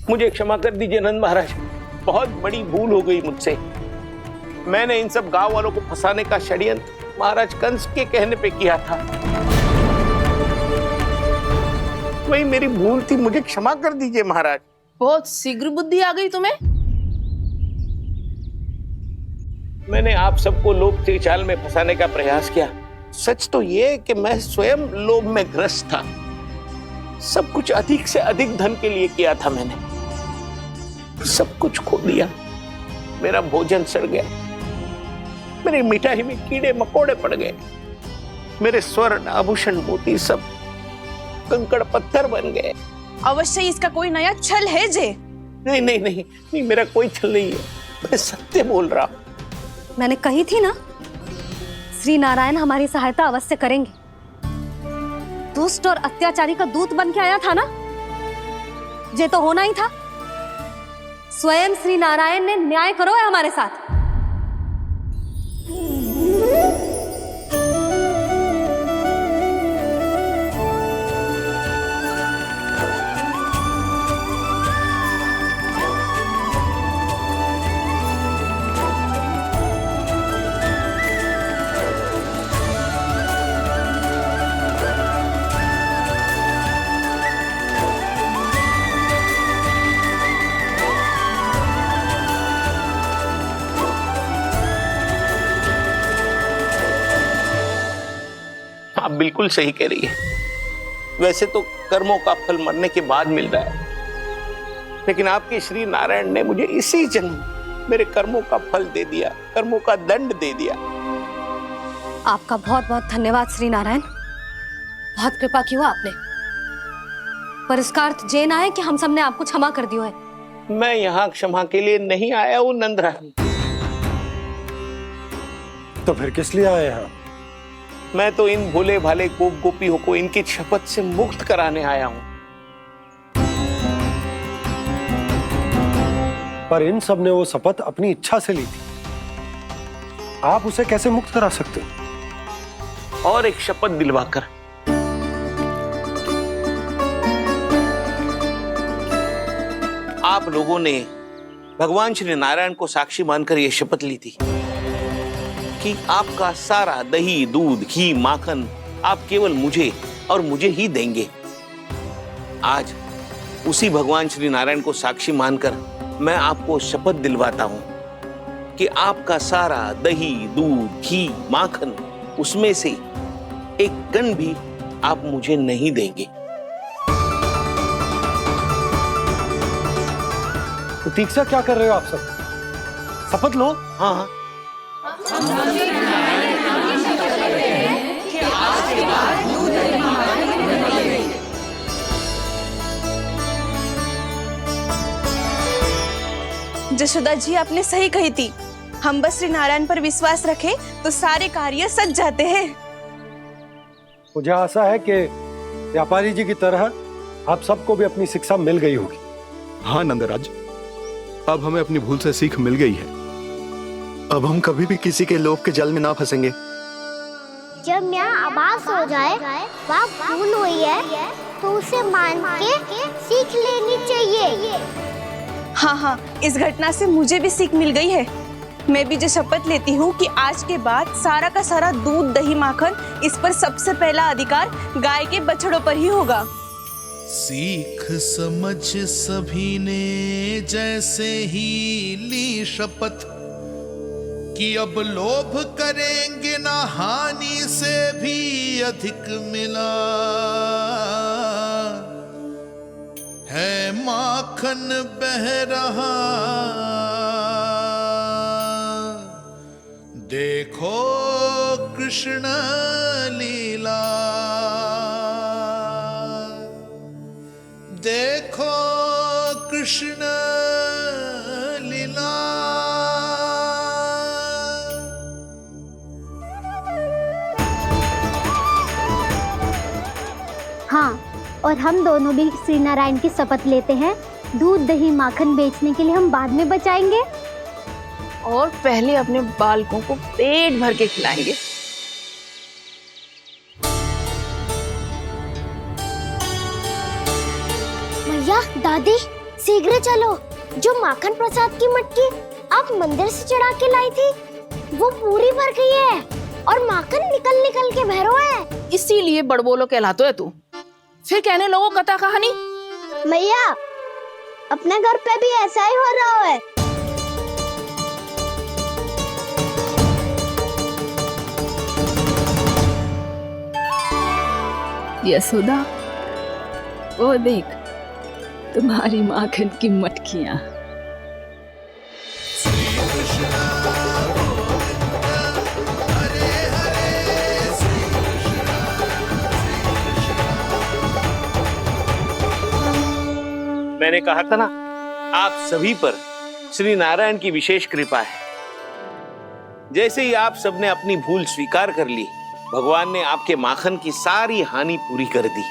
मुझे क्षमा कर दीजिए नंद महाराज, बहुत बड़ी भूल हो गई मुझसे। मैंने इन सब गांव वालों को फंसाने का षड्यंत्र महाराज कंस के कहने पे किया था। वही मेरी भूल थी, मुझे क्षमा कर दीजिए महाराज। बहुत शीघ्र बुद्धि आ गई तुम्हें। मैंने आप सबको लोभ के जाल में फंसाने का प्रयास किया। सच तो ये कि मैं स्वयं लोभ में ग्रस्त था। सब कुछ अधिक से अधिक धन के लिए किया था मैंने। सब कुछ खो दिया। मेरा भोजन सड़ गया, मेरी मिठाई में कीड़े मकोड़े पड़ गए, मेरे स्वर्ण आभूषण मोती सब कंकड़ पत्थर बन गए। अवश्य इसका कोई नया छल है जे। नहीं नहीं नहीं नहीं, मेरा कोई छल नहीं है, मैं सत्य बोल रहा हूं। मैंने कही थी ना, श्री नारायण हमारी सहायता अवश्य करेंगे। दुष्ट और अत्याचारी का दूत बन के आया था ना, ये तो होना ही था। स्वयं श्री नारायण ने न्याय करो है हमारे साथ। आप बिल्कुल सही कह रही है। वैसे तो कर्मों का फल मरने के बाद मिल रहा है, लेकिन आपके श्री नारायण ने मुझे इसी जन्म मेरे कर्मों का फल दे दिया, कर्मों का दंड दे दिया। आपका बहुत बहुत धन्यवाद श्री नारायण, बहुत कृपा की हो आपने। पर इसका अर्थ ये ना है कि हम सब ने आपको क्षमा कर दिया है। मैं यहाँ क्षमा के लिए नहीं आया हूँ नंदरानी। तो फिर किस लिए आए हैं? मैं तो इन भोले भाले गोप गोपियों को इनकी शपथ से मुक्त कराने आया हूं। पर इन सब ने वो शपथ अपनी इच्छा से ली थी, आप उसे कैसे मुक्त करा सकते? और एक शपथ दिलवाकर। आप लोगों ने भगवान श्री नारायण को साक्षी मानकर यह शपथ ली थी कि आपका सारा दही, दूध, घी, माखन आप केवल मुझे और मुझे ही देंगे। आज उसी भगवान श्री नारायण को साक्षी मानकर मैं आपको शपथ दिलवाता हूं कि आपका सारा दही, दूध, घी, माखन उसमें से एक कण भी आप मुझे नहीं देंगे। प्रतीक्षा क्या कर रहे हो आप सब? शपथ लो। हाँ हाँ, जशोदा जी आपने सही कही थी। हम बस श्री नारायण पर विश्वास रखें तो सारे कार्य सज जाते हैं। मुझे आशा है कि व्यापारी जी की तरह आप सबको भी अपनी शिक्षा मिल गई होगी। हाँ नंदराज, अब हमें अपनी भूल से सीख मिल गई है। अब हम कभी भी किसी के लोभ के जल में ना फंसेंगे। जब यहाँ आभास हो जाए वहाँ भूल हुई है तो उसे मान के सीख लेनी चाहिए। हाँ हाँ, इस घटना से मुझे भी सीख मिल गई है। मैं भी जो शपथ लेती हूँ कि आज के बाद सारा का सारा दूध, दही, माखन इस पर सबसे पहला अधिकार गाय के बछड़ों पर ही होगा। सीख समझ सभी ने जैसे ही ली शपथ कि अब लोभ करेंगे ना हानि से भी अधिक मिला है, माखन बह रहा देखो कृष्ण लीला, देखो कृष्ण लीला। और हम दोनों भी श्री नारायण की शपथ लेते हैं, दूध दही माखन बेचने के लिए हम बाद में बचाएंगे और पहले अपने बालकों को पेट भर के खिलाएंगे। भैया, दादी, शीघ्र चलो। जो माखन प्रसाद की मटकी आप मंदिर से चढ़ा के लाई थी, वो पूरी भर गई है और माखन निकल निकल के भरो है। इसीलिए बड़बोलो कहलातो है तू। फिर कहने लोगों कथा कहानी। भैया, अपने घर पे भी ऐसा ही हो रहा है। यशोदा, वो देख तुम्हारी माखन की मटकियां। मैंने कहा था ना, आप सभी पर श्री नारायण की विशेष कृपा है। जैसे ही आप सबने अपनी भूल स्वीकार कर ली, भगवान ने आपके माखन की सारी हानि पूरी कर दी।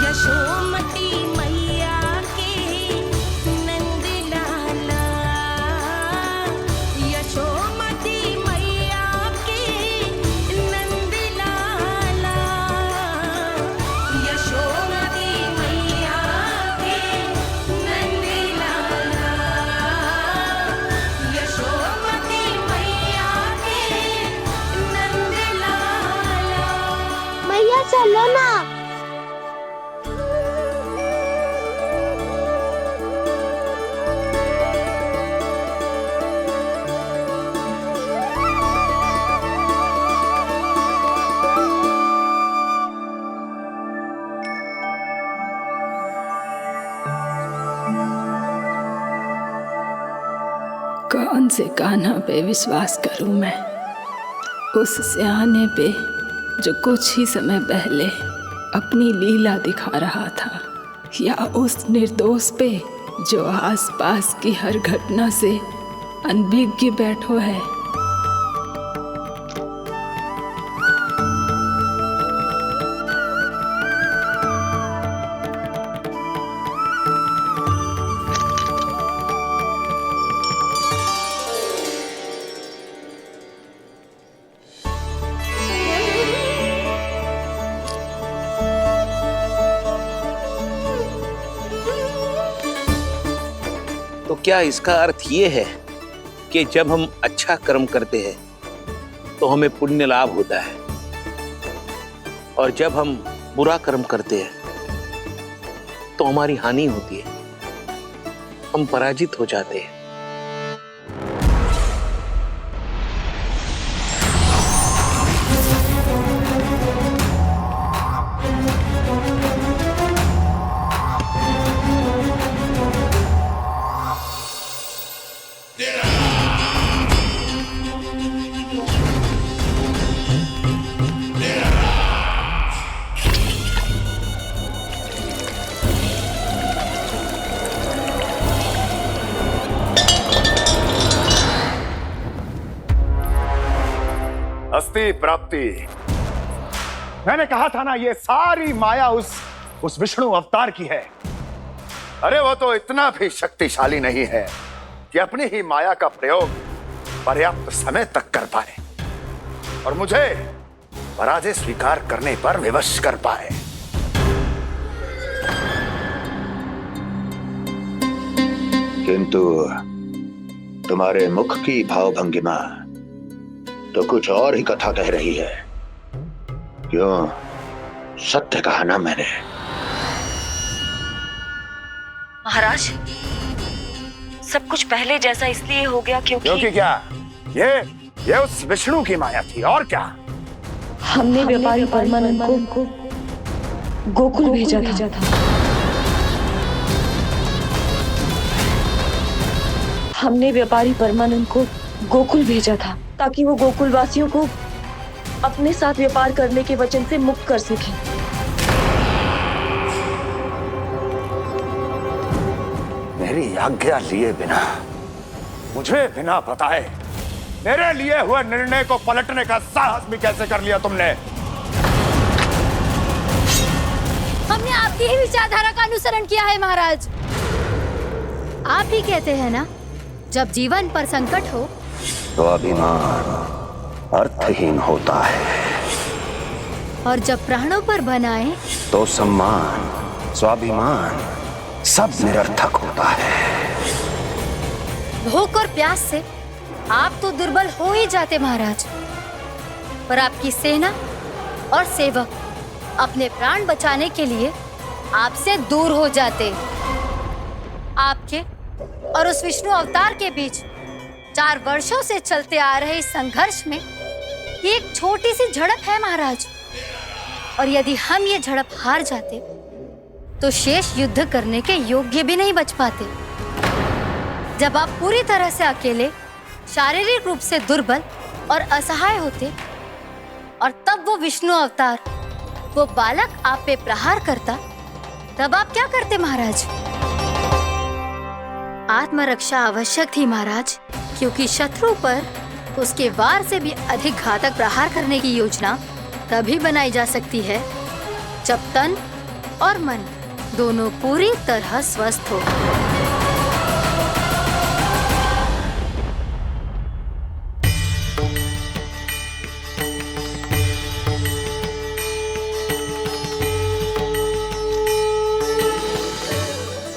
यशोमती मैया के नंद लाला, यशोमती मैया के नंद लाला, यशोमती मैया के नंद लाला, यशोमती मैया के नंद लाला। मैया चलो ना। कौन से कान्हा पे विश्वास करूं मैं? उस सियाने पे जो कुछ ही समय पहले अपनी लीला दिखा रहा था, या उस निर्दोष पे जो आसपास की हर घटना से अनभिज्ञ बैठो है? तो क्या इसका अर्थ ये है कि जब हम अच्छा कर्म करते हैं तो हमें पुण्य लाभ होता है, और जब हम बुरा कर्म करते हैं तो हमारी हानि होती है, हम पराजित हो जाते हैं? अस्ति प्राप्ति। मैंने कहा था ना, ये सारी माया उस विष्णु अवतार की है। अरे वो तो इतना भी शक्तिशाली नहीं है कि अपनी ही माया का प्रयोग पर्याप्त समय तक कर पाए और मुझे पराजय स्वीकार करने पर विवश कर पाए। किंतु तुम्हारे मुख की भावभंगिमा तो कुछ और ही कथा कह रही है। क्यों? सत्य कहा ना मैंने। महाराज, सब कुछ पहले जैसा इसलिए हो गया क्योंकि क्या? ये उस विष्णु की माया थी, और क्या? हमने व्यापारी परमानंद को गोकुल भेजा था। हमने व्यापारी परमानंद को गोकुल भेजा था ताकि वो गोकुल वासियों को अपने साथ व्यापार करने के वचन से मुक्त कर सके। मेरी आज्ञा लिए बिना, मुझे बिना बताए मेरे लिए हुए निर्णय को पलटने का साहस भी कैसे कर लिया तुमने? हमने आपकी ही विचारधारा का अनुसरण किया है महाराज। आप ही कहते हैं ना, जब जीवन पर संकट हो तो अभिमान अर्थहीन होता है, और जब प्राणों पर बनाए तो सम्मान स्वाभिमान सब निरर्थक होता है। भूख और प्यास से आप तो दुर्बल हो ही जाते महाराज, पर आपकी सेना और सेवक अपने प्राण बचाने के लिए आपसे दूर हो जाते। आपके और उस विष्णु अवतार के बीच 4 वर्षों से चलते आ रहे इस संघर्ष में ये एक छोटी सी झड़प है महाराज, और यदि हम ये झड़प हार जाते तो शेष युद्ध करने के योग्य भी नहीं बच पाते। जब आप पूरी तरह से अकेले, शारीरिक रूप से दुर्बल और असहाय होते, और तब वो विष्णु अवतार, वो बालक आप पे प्रहार करता, तब आप क्या करते महाराज? आत्मरक्षा आवश्यक थी महाराज, क्योंकि शत्रु पर उसके वार से भी अधिक घातक प्रहार करने की योजना तभी बनाई जा सकती है जब तन और मन दोनों पूरी तरह स्वस्थ हो।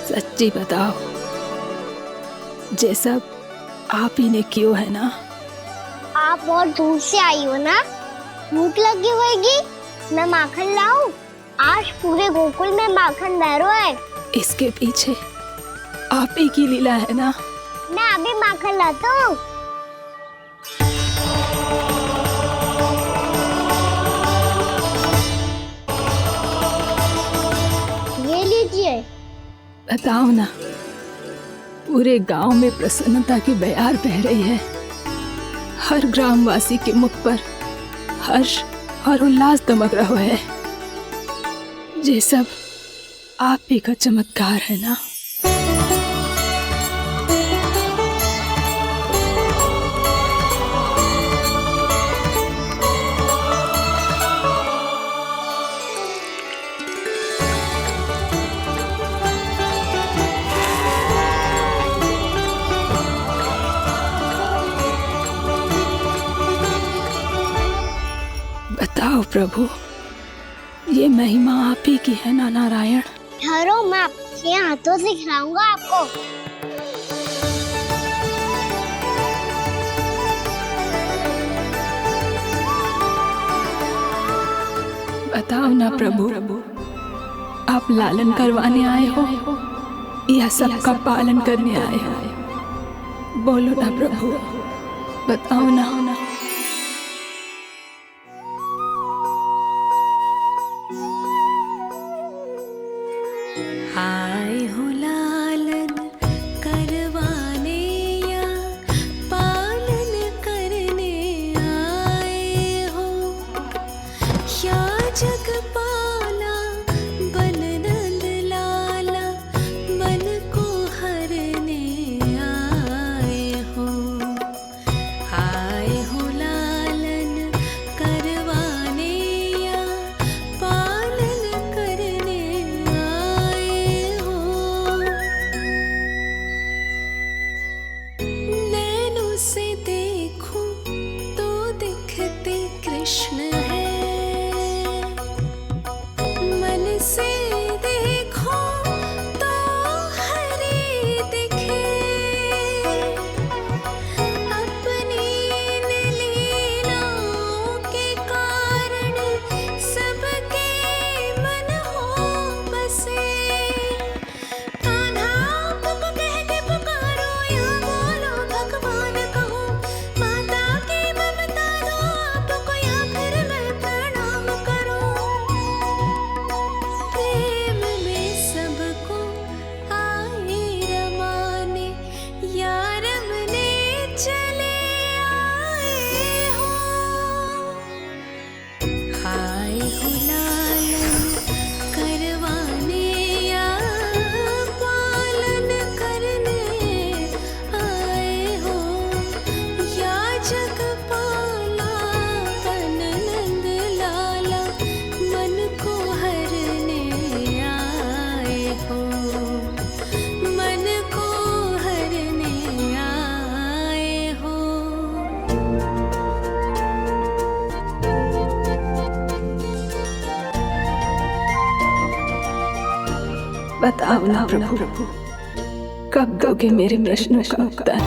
सच्ची बताओ, ये सब आप ही ने कियो है ना? आप बहुत दूर से आई हो ना, भूख लगी होगी। मैं माखन लाऊं? आज पूरे गोकुल में माखन बह रहा है। इसके पीछे आप ही की लीला है ना? मैं अभी माखन लाता हूँ। ये लीजिए। बताओ ना, पूरे गांव में प्रसन्नता की बयार बह रही है। हर ग्रामवासी के मुख पर हर्ष और उल्लास दमक रहा है। ये सब आप ही का चमत्कार है ना? बताओ प्रभु, ये महिमा आप ही की है ना नारायण? ठहरो, मैं आपके हाथों से खिलाऊंगा आपको। बताओ ना प्रभु, आप लालन करवाने आए हो या सबका पालन करने आए हो? बोलो ना प्रभु, बताओ ना। आए हो लालन करवाने या पालन करने आए हो, या जगपाला बन नंद लाला मन को हरने आए हो। आए हो बताओ ना प्रभु, कब दोगे मेरे प्रश्नों का उत्तर?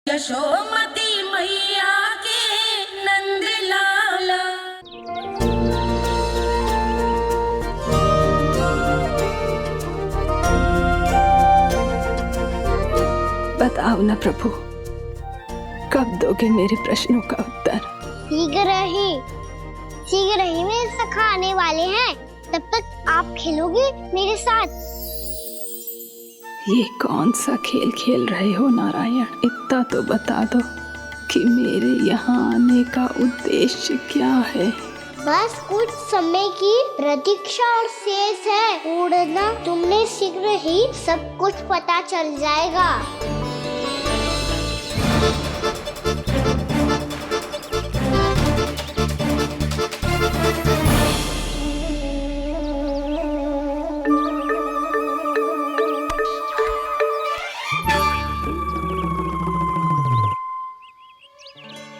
यशोमती मैया के नंद लाला। बताओ ना प्रभु, कब दोगे मेरे प्रश्नों का उत्तर? शीघ्र ही मेरे सखा आने वाले हैं, तब तक आप खेलोगे मेरे साथ। ये कौन सा खेल खेल रहे हो नारायण? इतना तो बता दो कि मेरे यहाँ आने का उद्देश्य क्या है? बस कुछ समय की प्रतीक्षा और शेष है। उड़ना तुमने शीघ्र ही सब कुछ पता चल जाएगा।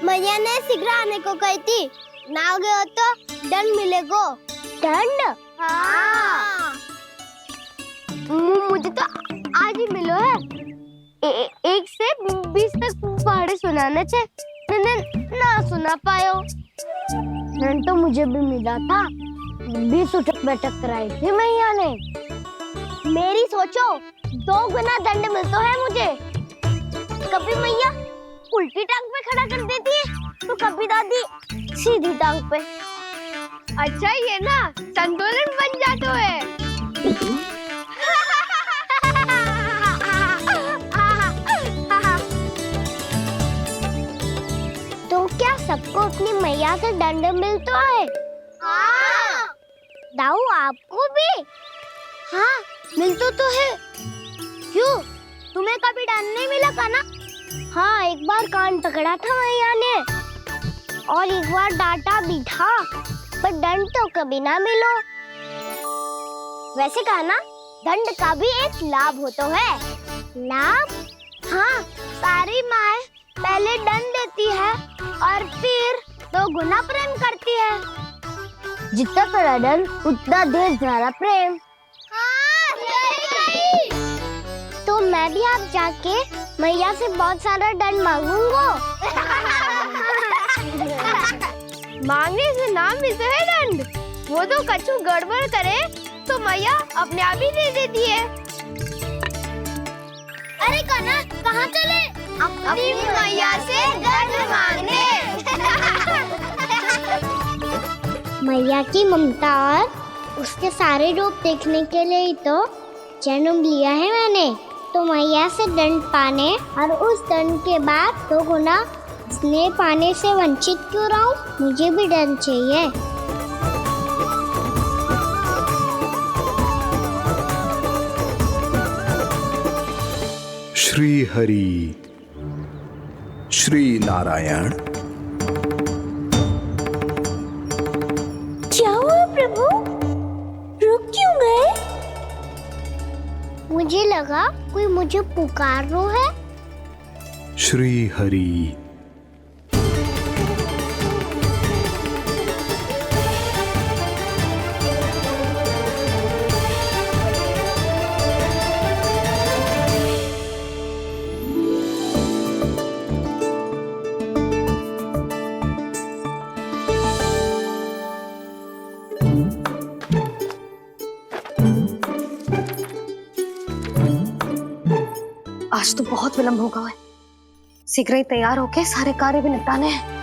मैया ने शीघ्र आने को कही थी, ना हो गए तो दंड मिलेगा। दंड? हाँ। मुझे तो आज ही मिलो है। 1 से 20 तक पहाड़े सुनाने थे, ना सुना पायो। दंड तो मुझे भी मिला था, 20 उठक बैठक कराई थी मैया ने। मेरी सोचो 2 गुना दंड मिलता है मुझे। कभी मैया उल्टी टांग पे खड़ा कर देती है, तो कभी दादी सीधी टांग पे। अच्छा ये ना संतुलन बन जाता है। तो क्या सबको अपनी मैया से दंड मिलता है? हाँ। दाऊ आपको भी? हाँ मिलता तो है। क्यों, तुम्हें कभी दंड नहीं मिला का ना? हाँ, एक बार कान पकड़ा था मैया ने और एक बार डांटा भी था, पर दंड तो कभी ना मिलो। वैसे कहा ना, दंड का भी एक लाभ होता है। लाभ? हाँ, सारी माँ पहले दंड देती है और फिर 2 गुना प्रेम करती है। जितना बड़ा दंड उतना ढेर सारा प्रेम। हाँ, सही। तो मैं भी आप जाके मैया से बहुत सारा दंड मांगूंगा। मांगने से ना मिलता है दंड, वो तो कछु गड़बड़ करे तो मैया अपने आप ही दे देती है। अरे कना, कहाँ चले? अपनी मैया से दंड मांगने। मैया की ममता और उसके सारे रूप देखने के लिए ही तो जन्म लिया है मैंने। तो मैया से दंड पाने और उस दंड के बाद 2 गुना स्नेह पाने से वंचित क्यों रहूं? मुझे भी दंड चाहिए। श्री हरि, श्री नारायण। क्या हुआ प्रभु? रुक क्यों गए? मुझे लगा कोई मुझे पुकार रहा है। श्री हरि। आज तो बहुत विलंब होगा है। शीघ्र ही तैयार होके सारे कार्य भी निपटाने हैं।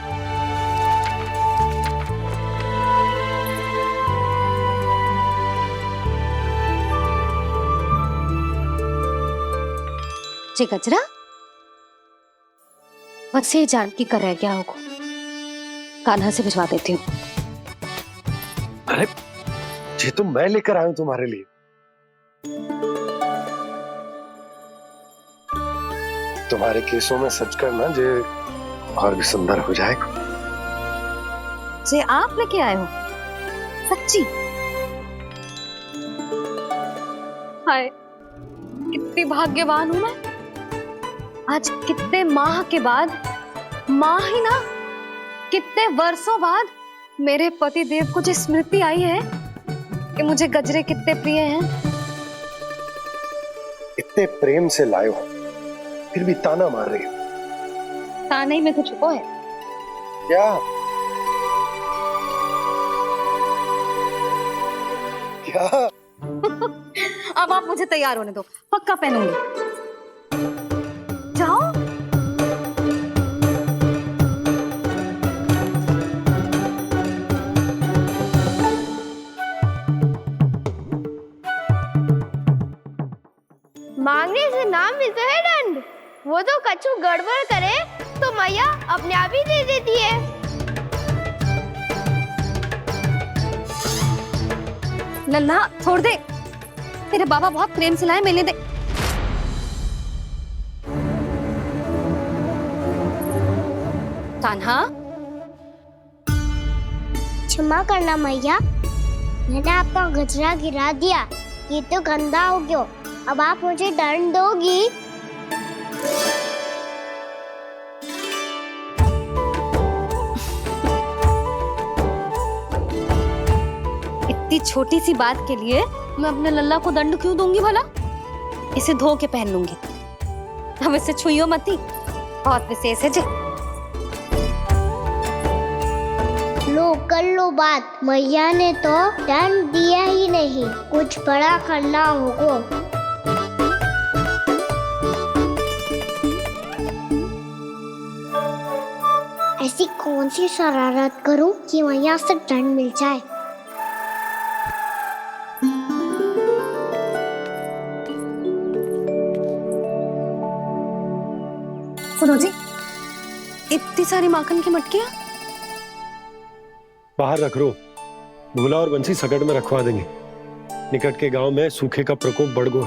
जी गजरा, बस ये जान की कर रह गया होगा, कान्हा से भिजवा देती हूँ। अरे ये तो मैं लेकर आया हूं तुम्हारे लिए। तुम्हारे केसों में सच करना जे और भी सुंदर हो जाएगा। जे आप लेके आए हो? सच्ची? हाय, कितनी भाग्यवान हूं मैं। आज कितने माह के बाद माँ ही ना कितने वर्षों बाद मेरे पति देव को जो स्मृति आई है कि मुझे गजरे कितने प्रिय हैं। इतने प्रेम से लाए हो, फिर भी ताना मार रही हो। ताने में कुछ छुपो है क्या? क्या? अब आप मुझे तैयार होने दो, पक्का पहनूंगी। जाओ। मांगने से नाम मिलता है दंड। वो तो कछु गड़बड़ करे तो मैया अपने आप ही दे देती है। लल्ला छोड़ दे, तेरे बाबा बहुत प्रेम से लाए, मिलने दे। कान्हा, क्षमा करना मैया, मैंने आपका गजरा गिरा दिया, ये तो गंदा हो गया। अब आप मुझे दंड दोगी? इतनी छोटी सी बात के लिए मैं अपने लल्ला को दंड क्यों दूंगी भला? इसे धो के पहन लूंगी। हम इसे छुइयो मती, बहुत विशेष है जी। लो कर लो बात, मैया ने तो दंड दिया ही नहीं, कुछ बड़ा करना होगा। ऐसी कौन सी शरारत करूं कि मैया से दंड मिल जाए? सुनो जी, इतनी सारी माखन की मटकियां बाहर रख रो, भूला और बंसी सकट में रखवा देंगे। निकट के गांव में सूखे का प्रकोप बढ़ गया,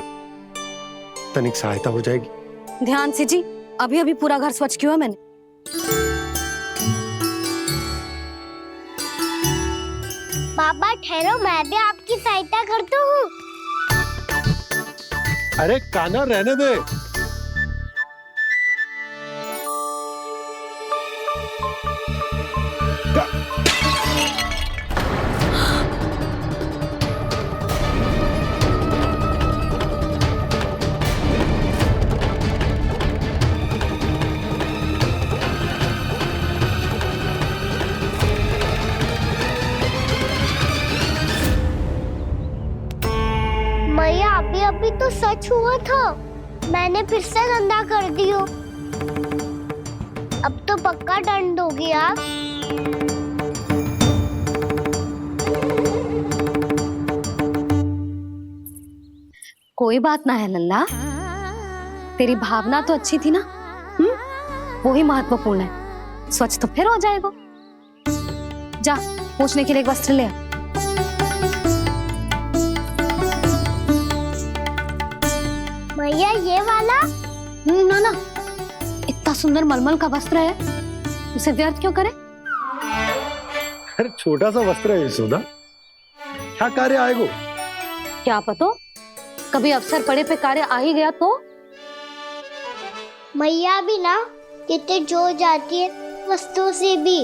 तनिक सहायता हो जाएगी। ध्यान से जी, अभी अभी पूरा घर स्वच्छ किया है मैंने। पापा ठहरो, मैं भी आपकी सहायता करता हूँ। अरे कान्हा रहने दे। मैया अभी तो सच हुआ था, मैंने फिर से गंदा कर दियो। अब तो पक्का दंड दोगी आप। कोई बात ना है लल्ला, तेरी भावना तो अच्छी थी ना, वो ही महत्वपूर्ण है। स्वच्छ तो फिर हो जाएगा। जा पोंछने के लिए एक वस्त्र ले आ। भैया ये वाला? ना ना, इतना सुंदर मलमल का वस्त्र है, उसे व्यर्थ क्यों करे? अरे छोटा सा वस्त्र है यशोदा, क्या कार्य आएगा? क्या पता, कभी अवसर पड़े पे कार्य आ ही गया तो। मैया भी ना कितने जो जाती है वस्तुओं से भी।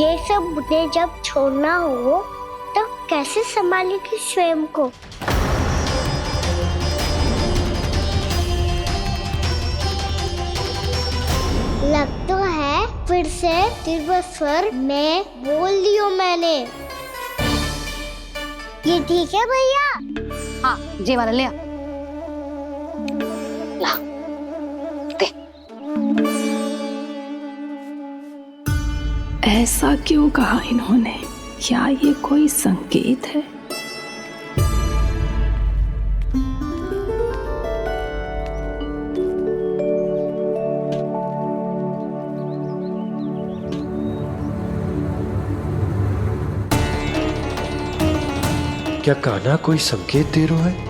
ये सब मुझे जब छोड़ना हो तो कैसे संभालेगी स्वयं को? लग तो है फिर से तिरस्वर में बोल दियो मैंने। ये ठीक है भैया? हाँ, जे वाला ले आ। ला, दे। ऐसा क्यों कहा इन्होंने? क्या ये कोई संकेत है? क्या कान्हा कोई संकेत दे रहा है?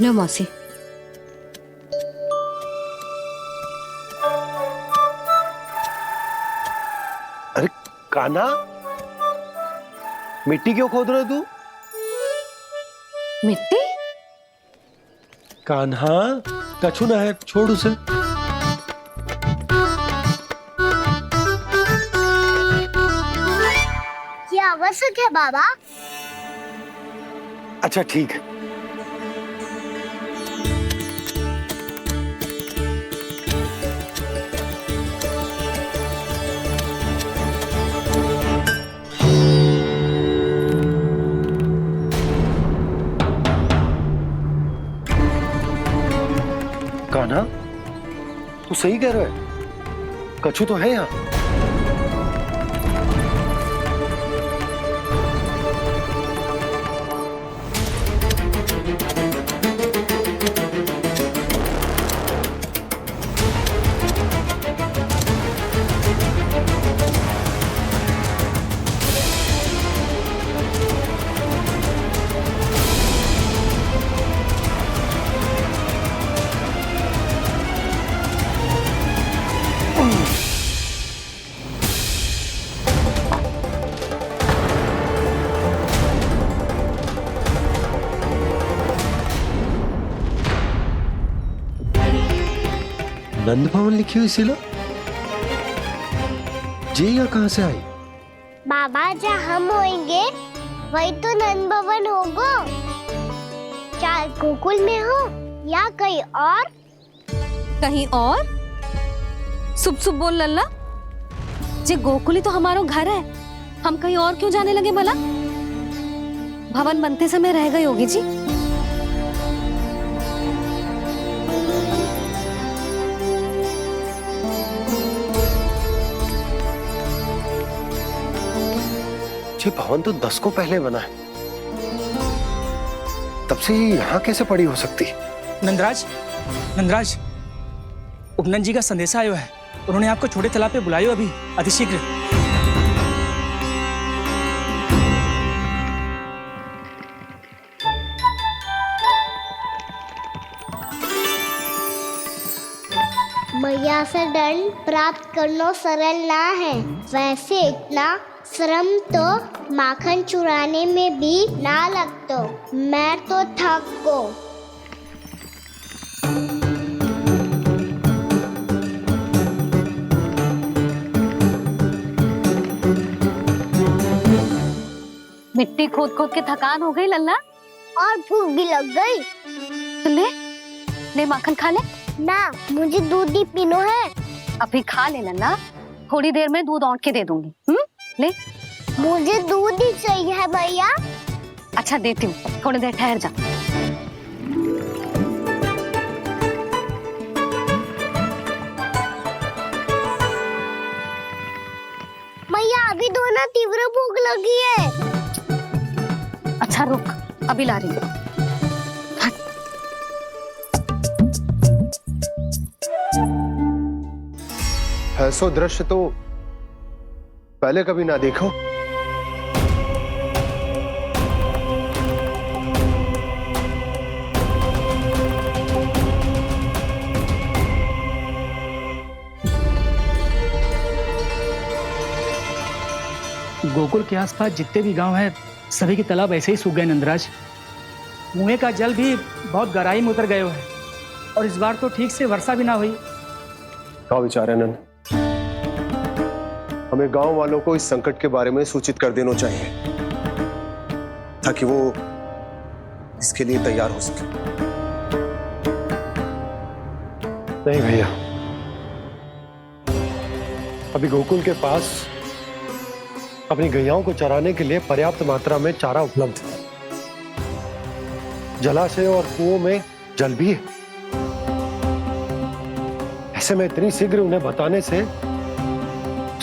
लो मौसी। अरे कान्हा, मिट्टी क्यों खोद रहे तू? मिट्टी? कान्हा, कछु ना है, छोड़ उसे। ये आवश्यक है बाबा। अच्छा ठीक है। कान्हा, तू सही कह रहा है, कछु तो है यहाँ। नंद भवन लिखी हुई सिला, जी यहाँ कहाँ से आई? बाबा जहाँ हम होंगे वही तो नंद भवन होगा। चाहे गोकुल में हो या कहीं और। कहीं और? सुब सुब बोल लल्ला। जे गोकुली तो हमारो घर है, हम कहीं और क्यों जाने लगे भला? भवन बनते समय रह गए योगी जी। ये भवन तो 10 को पहले बना है, तब से ये यहाँ कैसे पड़ी हो सकती? नंदराज, नंदराज, उपनंद जी का संदेशा आयो है। उन्होंने आपको छोटे तालाब पे बुलायो अभी, अतिशीघ्र। मैया से दंड प्राप्त करना सरल ना है, वैसे इतना श्रम तो माखन चुराने में भी ना लगता। मैं तो थक गो। मिट्टी खोद खोद के थकान हो गई लल्ला, और भूख भी लग गई। तो ले ले माखन खा ले। ना, मुझे दूध ही पीनो है। अभी खा ले लल्ला, थोड़ी देर में दूध औंट के दे दूंगी। ले। मुझे दूध ही चाहिए है भैया। अच्छा देती हूँ, थोड़ी देर ठहर जा। भैया अभी तो ना तीव्र भूख लगी है। अच्छा रुक, अभी ला रही हूँ। ऐसा दृश्य तो पहले कभी ना देखो। गोकुल के आसपास जितने भी गांव हैं, सभी के तालाब ऐसे ही सूख गए नंदराज। कुएं का जल भी बहुत गहराई में उतर गए है, और इस बार तो ठीक से वर्षा भी ना हुई। क्या विचार है नंद? हमें गांव वालों को इस संकट के बारे में सूचित कर देना चाहिए, ताकि वो इसके लिए तैयार हो सके। नहीं भैया, अभी गोकुल के पास अपनी गैयाओं को चराने के लिए पर्याप्त मात्रा में चारा उपलब्ध है। जलाशय और कुओं में जल भी है। ऐसे में इतनी शीघ्र उन्हें बताने से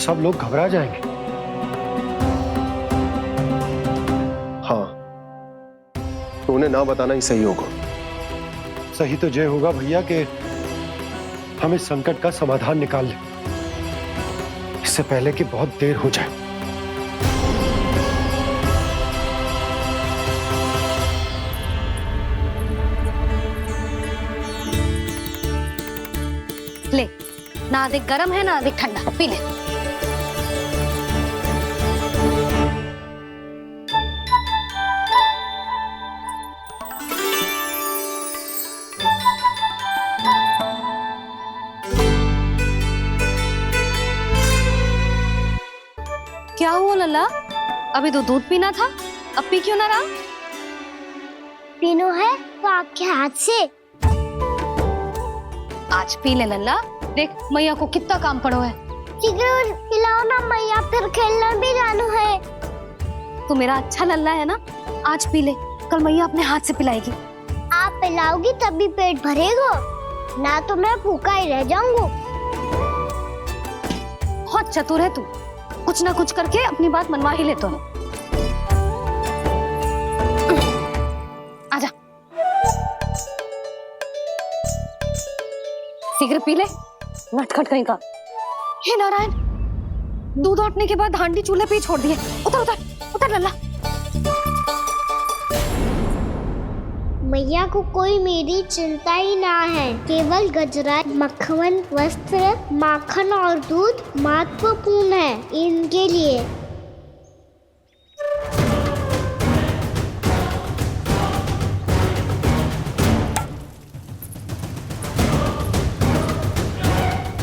सब लोग घबरा जाएंगे। हाँ, तो उन्हें ना बताना ही सही होगा। सही तो ये होगा भैया कि हम इस संकट का समाधान निकाल लें, इससे पहले कि बहुत देर हो जाए। ले, ना अधिक गर्म है ना अधिक ठंडा, पी ले। क्या हुआ लल्ला? अभी तो दूध पीना था, अब पी क्यों ना रहा? पीनो है तो आपके हाथ से। आज पी ले लल्ला, देख मैया को कितना काम पड़ो है। शीघ्र पिलाओ ना मैया, फिर खेलने भी जाना है। तू मेरा अच्छा लल्ला है ना, आज पी ले, कल मैया अपने हाथ से पिलाएगी। आप पिलाओगी तभी पेट भरेगा, ना तो मैं भूखा ही रह जाऊंगा। बहुत चतुर है तू, कुछ ना कुछ करके अपनी बात मनवा ही लेता है। आजा, शीघ्र पी ले, नटखट कहीं का। हे नारायण, दूध औटने के बाद हांडी चूल्हे पे ही छोड़ दिए। उतर उतर उतर लल्ला। मैया को कोई मेरी चिंता ही ना है, केवल गजरा, मक्खन, वस्त्र, माखन और दूध महत्वपूर्ण है इनके लिए।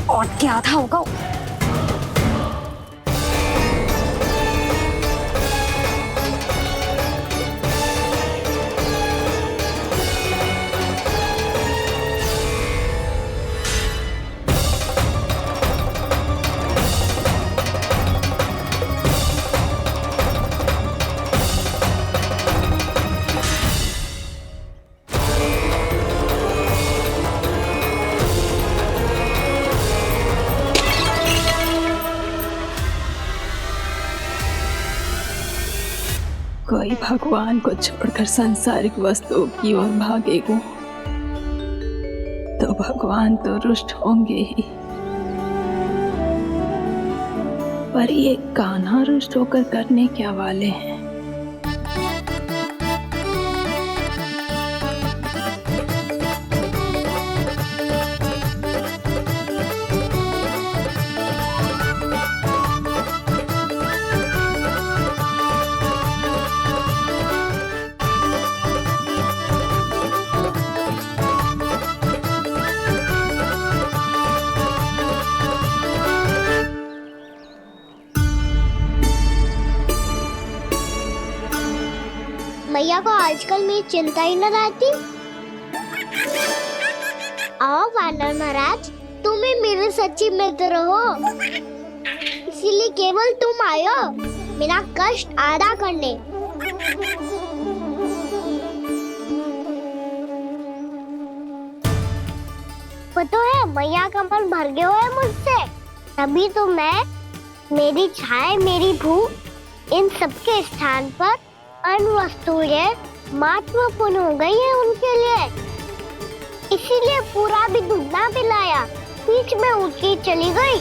और क्या था होगा? कोई भगवान को छोड़कर सांसारिक वस्तुओं की ओर भागेगा तो भगवान तो रुष्ट होंगे ही, पर ये कान्हा रुष्ट होकर करने क्या वाले हैं? मैया को आजकल मेरी चिंता ही न रहती। आओ वानर महाराज, तुम ही मेरे सच्ची मित्र हो, इसीलिए केवल तुम आयो मेरा कष्ट आधा करने। पता है मैया का मन भर गया है मुझसे, तभी तो मैं, मेरी छाया, मेरी भूख, इन सबके स्थान पर अन्य वस्तुएं महत्वपूर्ण हो गई है उनके लिए। इसीलिए पूरा भी दूध ना पिलाया, बीच में उठ के चली गई।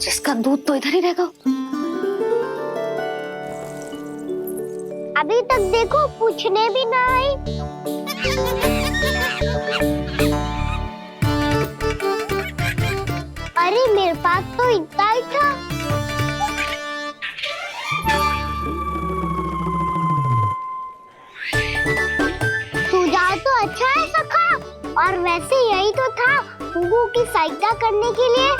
जिसका दूध तो इधर ही रहेगा। अभी तक देखो पूछने भी ना आई। अरे मेरे पास तो इतना ही था। सुझाव तो अच्छा है सखा, और वैसे यही तो था गुगु की सहायता करने के लिए।